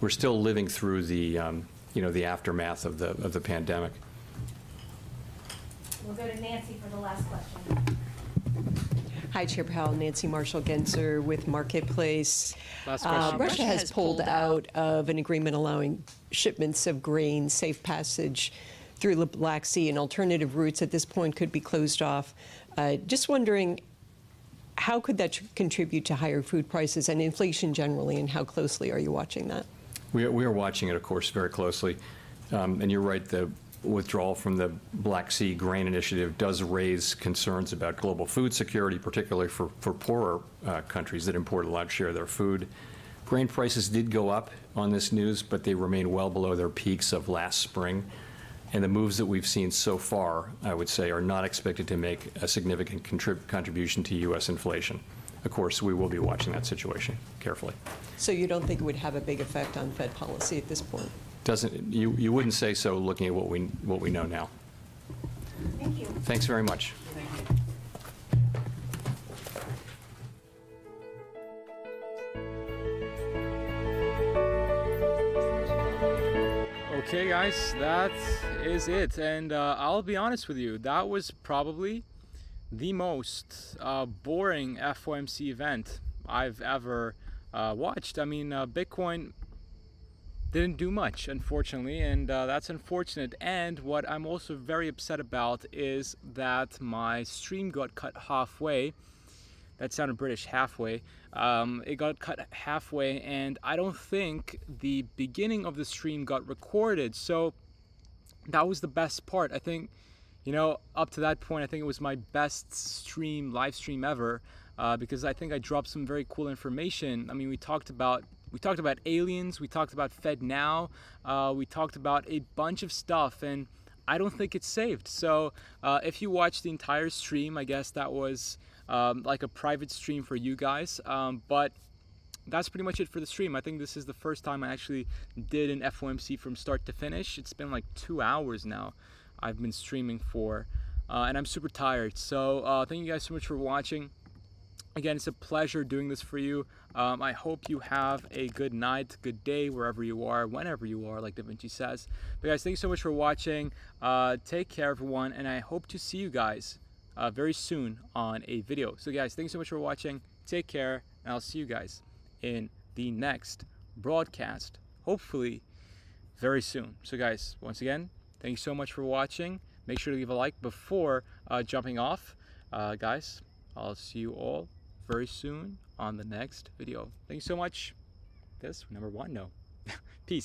We're still living through the the aftermath of the pandemic. We'll go to Nancy for the last question. Hi, Chair Powell. Nancy Marshall-Genzer with Marketplace. Last question. Russia has pulled out of an agreement allowing shipments of grain, safe passage through the Black Sea, and alternative routes at this point could be closed off. Just wondering, how could that contribute to higher food prices and inflation generally, and how closely are you watching that? We are watching it, of course, very closely. And you're right, the withdrawal from the Black Sea Grain Initiative does raise concerns about global food security, particularly for poorer countries that import a large share of their food. Grain prices did go up on this news, but they remain well below their peaks of last spring. And the moves that we've seen so far, I would say, are not expected to make a significant contribution to U.S. inflation. Of course, we will be watching that situation carefully. So you don't think it would have a big effect on Fed policy at this point? You wouldn't say so, looking at what we know now. Thank you. Thanks very much. Okay, guys, that is it. And I'll be honest with you, that was probably the most boring FOMC event I've ever watched. I mean, Bitcoin didn't do much, unfortunately, and that's unfortunate. And what I'm also very upset about is that my stream got cut halfway. That sounded British, halfway. It got cut halfway, and I don't think the beginning of the stream got recorded. So that was the best part. I think, up to that point, I think it was my best live stream ever, because I think I dropped some very cool information. I mean, we talked about aliens, we talked about FedNow, we talked about a bunch of stuff, and I don't think it's saved. So if you watched the entire stream, I guess that was like a private stream for you guys. But that's pretty much it for the stream. I think this is the first time I actually did an FOMC from start to finish. It's been like 2 hours now I've been streaming for, and I'm super tired. So thank you guys so much for watching. Again, it's a pleasure doing this for you. I hope you have a good night, good day, wherever you are, whenever you are, like Da Vinci says. But guys, thank you so much for watching. Take care, everyone, and I hope to see you guys very soon on a video. So guys, thank you so much for watching. Take care, and I'll see you guys in the next broadcast, hopefully very soon. So guys, once again, thank you so much for watching. Make sure to leave a like before jumping off. Guys, I'll see you all very soon on the next video. Thank you so much. This number one, no. Peace.